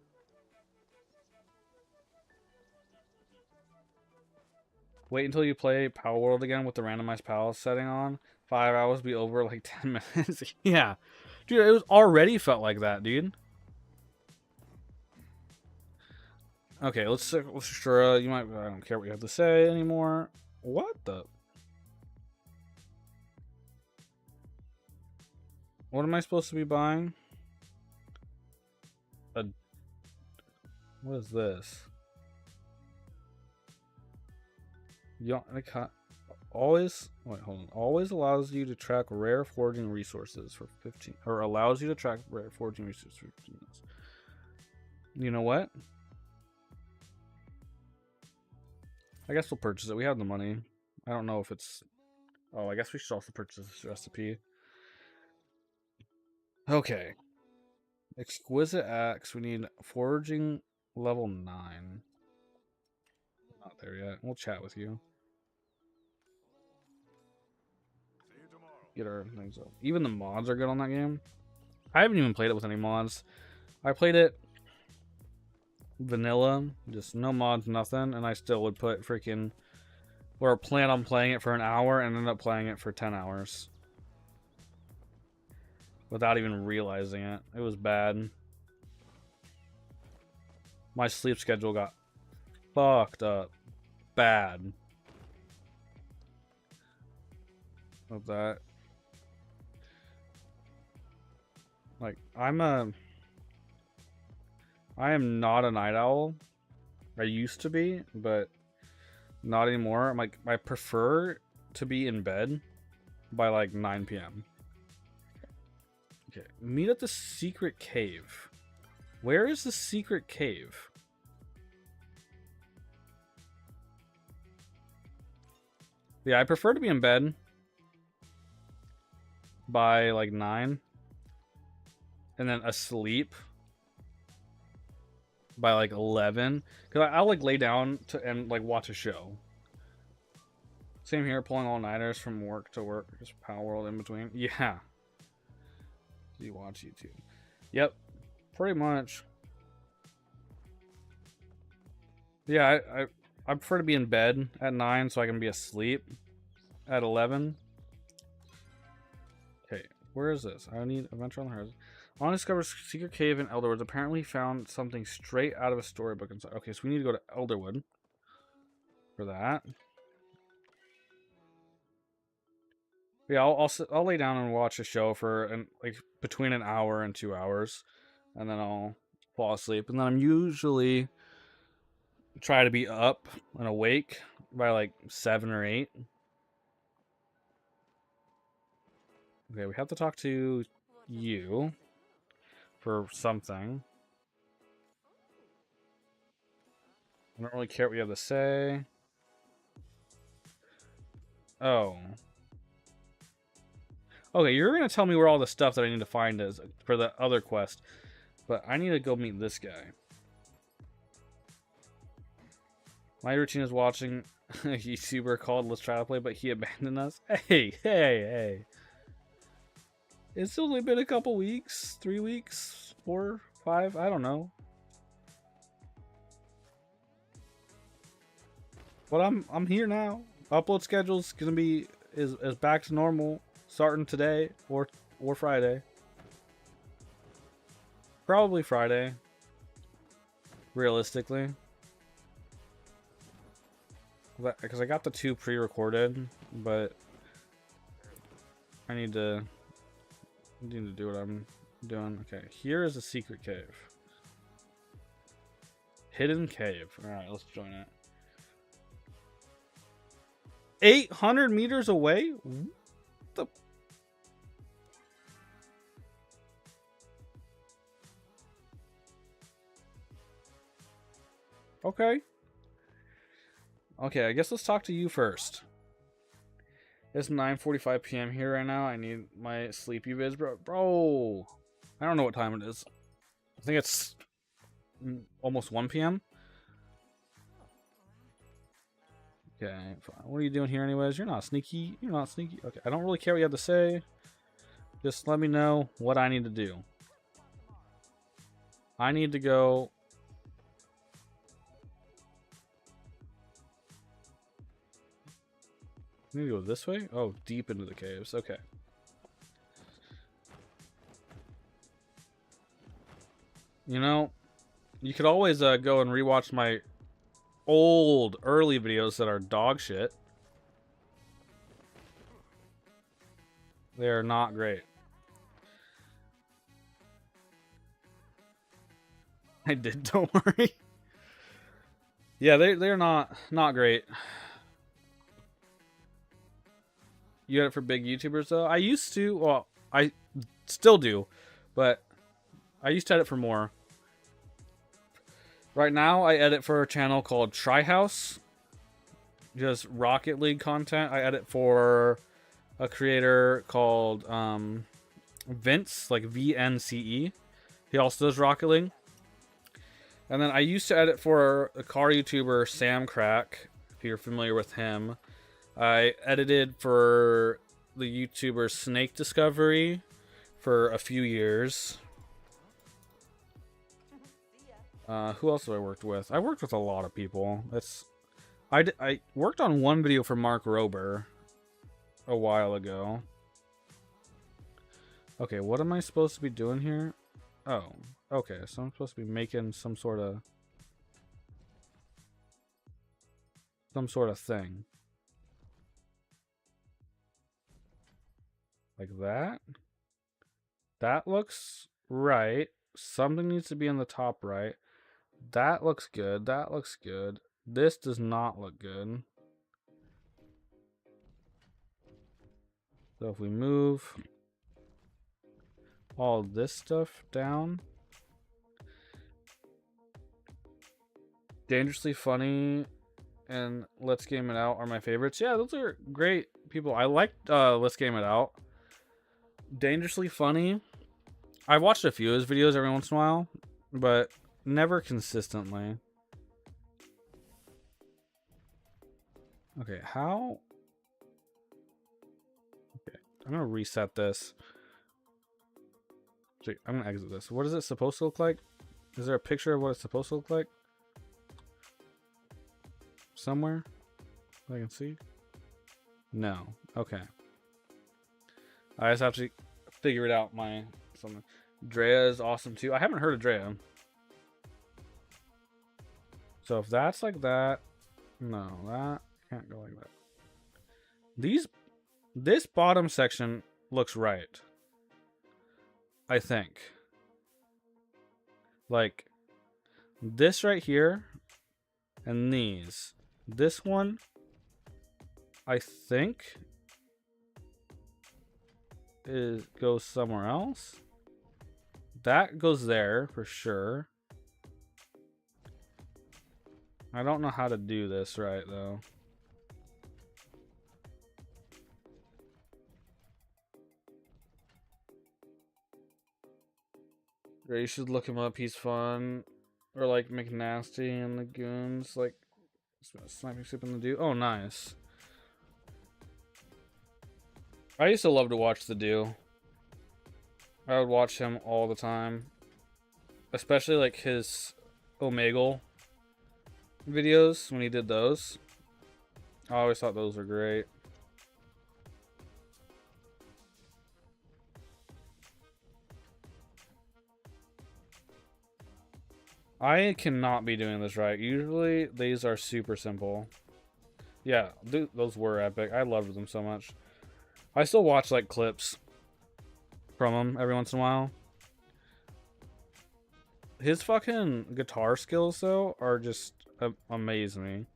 Wait until you play Power World again with the randomized palace setting on. 5 hours be over like 10 minutes. Yeah. Dude, it was already felt like that, dude. Okay, let's sure you might I don't care what you have to say anymore. What the What am I supposed to be buying? What is this? Always wait, hold on. Always allows you to track rare foraging resources for 15 or allows you to track rare foraging resources for 15 minutes. You know what? I guess we'll purchase it. We have the money. I don't know if it's oh, I guess we should also purchase this recipe. Okay. Exquisite axe. We need foraging level 9. Not there yet. We'll chat with you. Get our things up. Even the mods are good on that game. I haven't even played it with any mods. I played it vanilla, just no mods, nothing, and I still would put freaking or plan on playing it for an hour and end up playing it for 10 hours. Without even realizing it. It was bad. My sleep schedule got fucked up. Bad. With that. Like, I am not a night owl. I used to be, but not anymore. I'm like, I prefer to be in bed by like 9 p.m. Okay, meet at the secret cave. Where is the secret cave? Yeah, I prefer to be in bed by like 9. And then asleep by like 11. Because I'll like lay down and like watch a show. Same here, pulling all-nighters from work to work. Just Power World in between. Yeah. You watch YouTube. Yep. Pretty much. Yeah, I prefer to be in bed at 9 so I can be asleep at 11. Okay, where is this? I need Adventure on the Horizon. Undiscovered secret cave in Elderwood. Apparently found something straight out of a storybook inside. Okay, so we need to go to Elderwood for that. Yeah, I'll lay down and watch a show for like between an hour and 2 hours, and then I'll fall asleep. And then I'm usually try to be up and awake by like 7 or 8. Okay, we have to talk to you for something. I don't really care what you have to say. Oh. Okay, you're going to tell me where all the stuff that I need to find is for the other quest. But I need to go meet this guy. My routine is watching a YouTuber called Let's Try to Play, but he abandoned us. Hey. It's only been a couple weeks. 3 weeks. 4, 5. I don't know. But I'm here now. Upload schedule's gonna be is back to normal starting today or Friday. Probably Friday. Realistically. Because I got the 2 pre-recorded, but I need to do what I'm doing. Okay, here is a secret cave. Hidden cave. Alright, let's join it. 800 meters away? What the... Okay. Okay, I guess let's talk to you first. It's 9:45 p.m. here right now. I need my sleepy vids, bro. I don't know what time it is. I think it's almost 1 p.m. Okay, fine. What are you doing here anyways? You're not sneaky. You're not sneaky. Okay, I don't really care what you have to say. Just let me know what I need to do. I need to go... I need to go this way? Oh, deep into the caves. Okay. You know, you could always go and rewatch my old early videos that are dog shit. They are not great. I did, don't worry. Yeah, they're not great. You had it for big YouTubers though? I used to, well, I still do, but I used to edit for more. Right now, I edit for a channel called Tryhouse. Just Rocket League content. I edit for a creator called Vince, like VNCE. He also does Rocket League. And then I used to edit for a car YouTuber, Sam Crack, if you're familiar with him. I edited for the YouTuber Snake Discovery for a few years. Who else have I worked with? I worked with a lot of people. I worked on one video for Mark Rober a while ago. Okay, what am I supposed to be doing here? Oh, okay, so I'm supposed to be making some sort of thing. Like that? That looks right. Something needs to be in the top right. That looks good. That looks good. This does not look good. So if we move all this stuff down. Dangerously Funny and Let's Game It Out are my favorites. Yeah, those are great people. I like Let's Game It Out. Dangerously Funny. I've watched a few of his videos every once in a while, but never consistently. Okay, how? Okay, I'm gonna reset this. I'm gonna exit this. What is it supposed to look like? Is there a picture of what it's supposed to look like? Somewhere I can see? No. Okay. I just have to figure it out. My something. Drea is awesome too. I haven't heard of Drea. So if that's like that, no, that can't go like that. This bottom section looks right. I think. Like this right here and these. This one, I think, goes somewhere else. That goes there for sure. I don't know how to do this right though. Yeah, you should look him up. He's fun. Or like McNasty and the Goons, like sniping soup in the dew. Oh, nice. I used to love to watch the Dew. I would watch him all the time, especially like his Omegle videos when he did those. I always thought those were great. I cannot be doing this right. Usually these are super simple. Yeah, those were epic. I loved them so much. I still watch like clips from him every once in a while. His fucking guitar skills though are just amaze me.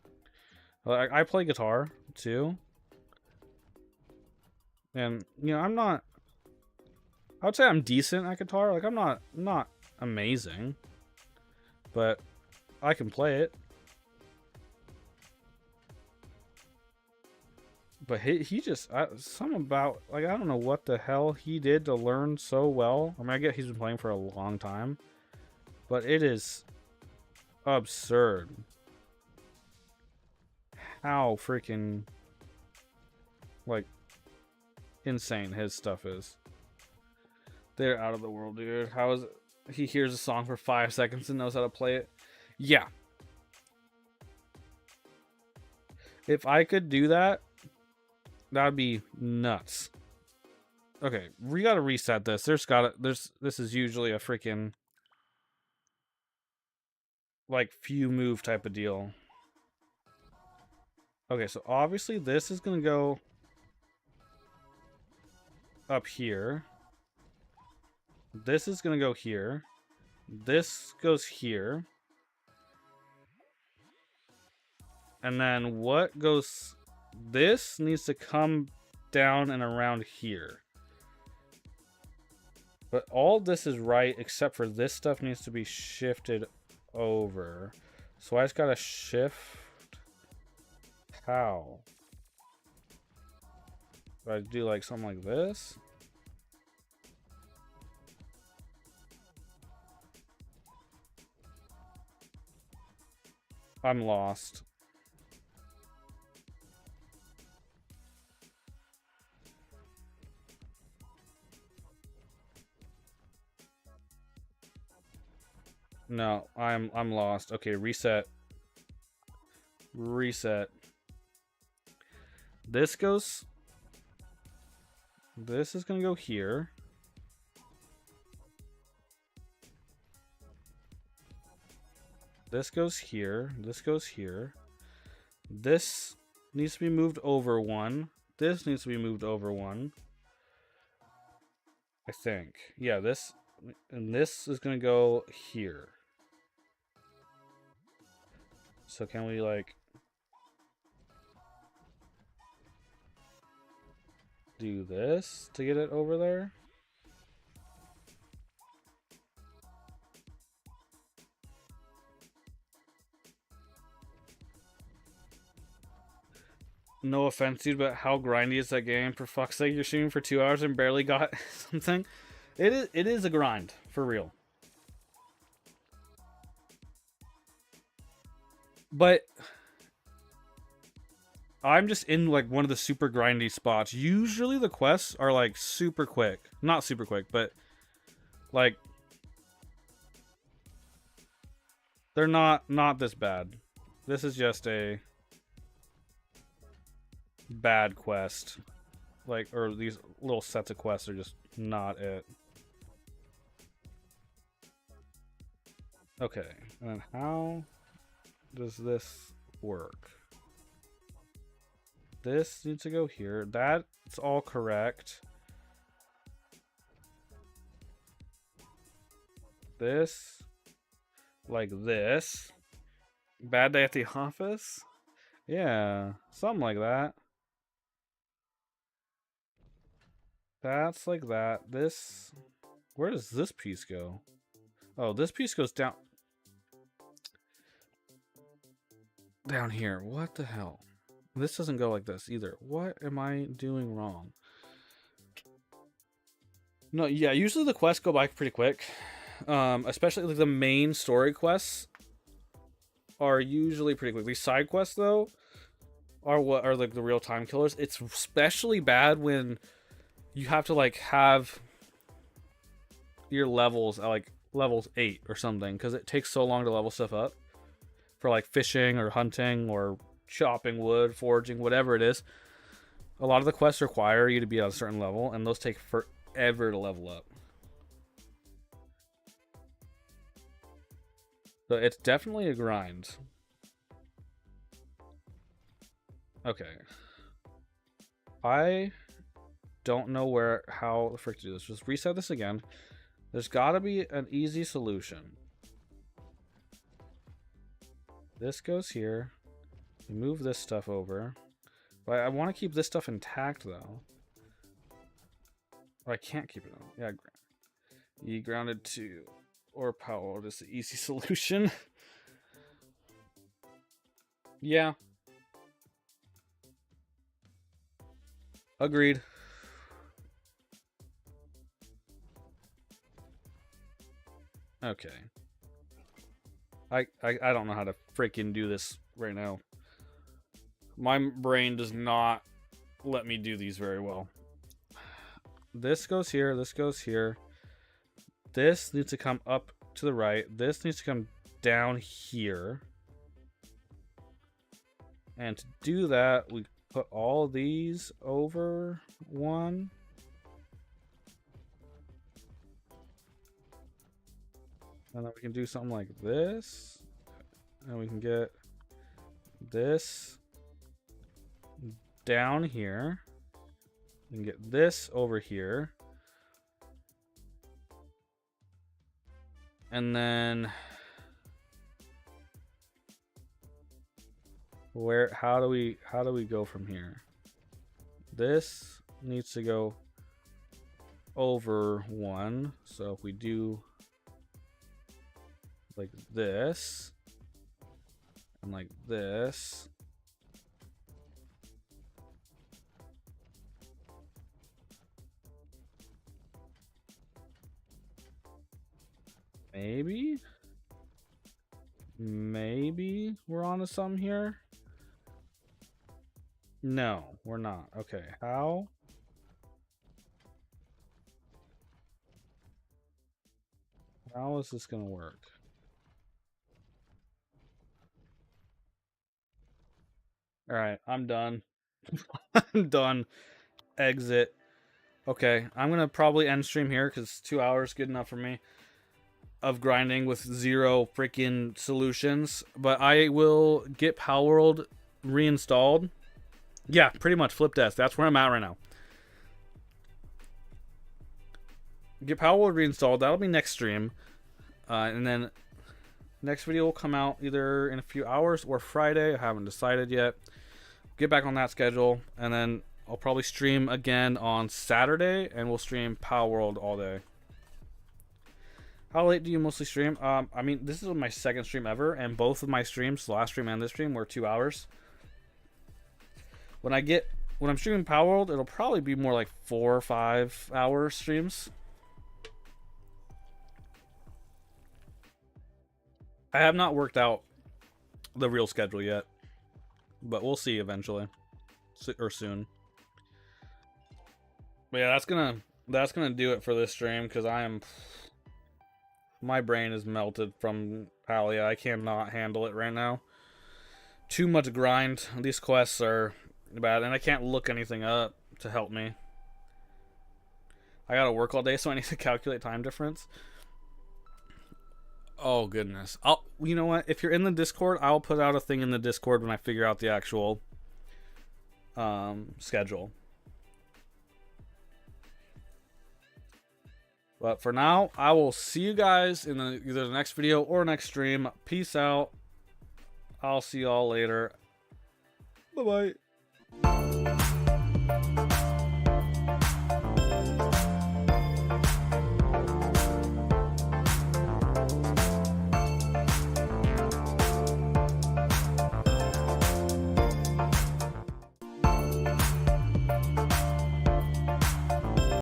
Like, I play guitar too, and you know I would say I'm decent at guitar. Like I'm not amazing, but I can play it. But he just something about like I don't know what the hell he did to learn so well. I mean I get he's been playing for a long time, but it is absurd how freaking like insane his stuff is. They're out of the world, dude. How is it? He hears a song for 5 seconds and knows how to play it? Yeah. If I could do that, that'd be nuts. Okay, we gotta reset this. This is usually a freaking like few move type of deal. Okay, so obviously this is gonna go up here. This is gonna go here. This goes here. And then what goes... This needs to come down and around here. But all this is right, except for this stuff needs to be shifted over. So I just gotta shift... How? Do I do like something like this? I'm lost. No, I'm lost. Okay, reset. Reset. This goes... This is gonna go here. This goes here. This goes here. This needs to be moved over one. This needs to be moved over one. I think. Yeah, this... And this is gonna go here. So can we like... do this to get it over there? No offense, dude, but how grindy is that game? For fuck's sake, you're shooting for 2 hours and barely got something. It is a grind, for real. But I'm just in like one of the super grindy spots. Usually the quests are like super quick. Not super quick, but Like, they're not this bad. This is just a bad quest. Like, or these little sets of quests are just not it. Okay, and how does this work? This needs to go here. That's all correct. This, like this. Bad day at the office? Yeah, something like that. That's like that. This, where does this piece go? Oh, this piece goes down. Down here. What the hell? This doesn't go like this either. What am I doing wrong? No, yeah, usually the quests go by pretty quick. Especially like the main story quests are usually pretty quick. These side quests though are what are like the real time killers. It's especially bad when you have to like have your levels at like levels 8 or something, because it takes so long to level stuff up for like fishing or hunting or chopping wood, foraging, whatever it is. A lot of the quests require you to be at a certain level, and those take forever to level up. So it's definitely a grind. Okay. I don't know how the frick to do this. Just reset this again. There's gotta be an easy solution. This goes here. We move this stuff over. But I want to keep this stuff intact though. Or I can't keep it on. Yeah, you grounded to or power is the easy solution. Yeah. Agreed. Okay. I don't know how to freaking do this right now. My brain does not let me do these very well. This goes here, this goes here. This needs to come up to the right. This needs to come down here. And to do that, we put all these over one. And then we can do something like this. And we can get this down here. We can get this over here. And then how do we go from here? This needs to go over one. So if we do like this and like this, maybe we're onto something here. No, we're not. Okay, how is this gonna work? All right, I'm done. I'm done. Exit. Okay, I'm gonna probably end stream here because 2 hours good enough for me of grinding with zero freaking solutions. But I will get Power World reinstalled. Yeah, pretty much flip desk. That's where I'm at right now. Get Power World reinstalled. That'll be next stream, and then next video will come out either in a few hours or Friday. I haven't decided yet. Get back on that schedule, and then I'll probably stream again on Saturday, and we'll stream Power World all day. How late do you mostly stream? I mean, this is my second stream ever, and both of my streams, the last stream and this stream, were 2 hours. When I'm streaming Power World, it'll probably be more like 4 or 5 hour streams. I have not worked out the real schedule yet, but we'll see eventually, or soon. But yeah, that's gonna do it for this stream because I am My brain is melted from Palia. I cannot handle it right now. Too much grind. These quests are bad, and I can't look anything up to help me. I gotta work all day, so I need to calculate time difference. Oh goodness. You know what? If you're in the Discord, I'll put out a thing in the Discord when I figure out the actual schedule. But for now, I will see you guys in either the next video or next stream. Peace out. I'll see y'all later. Bye-bye.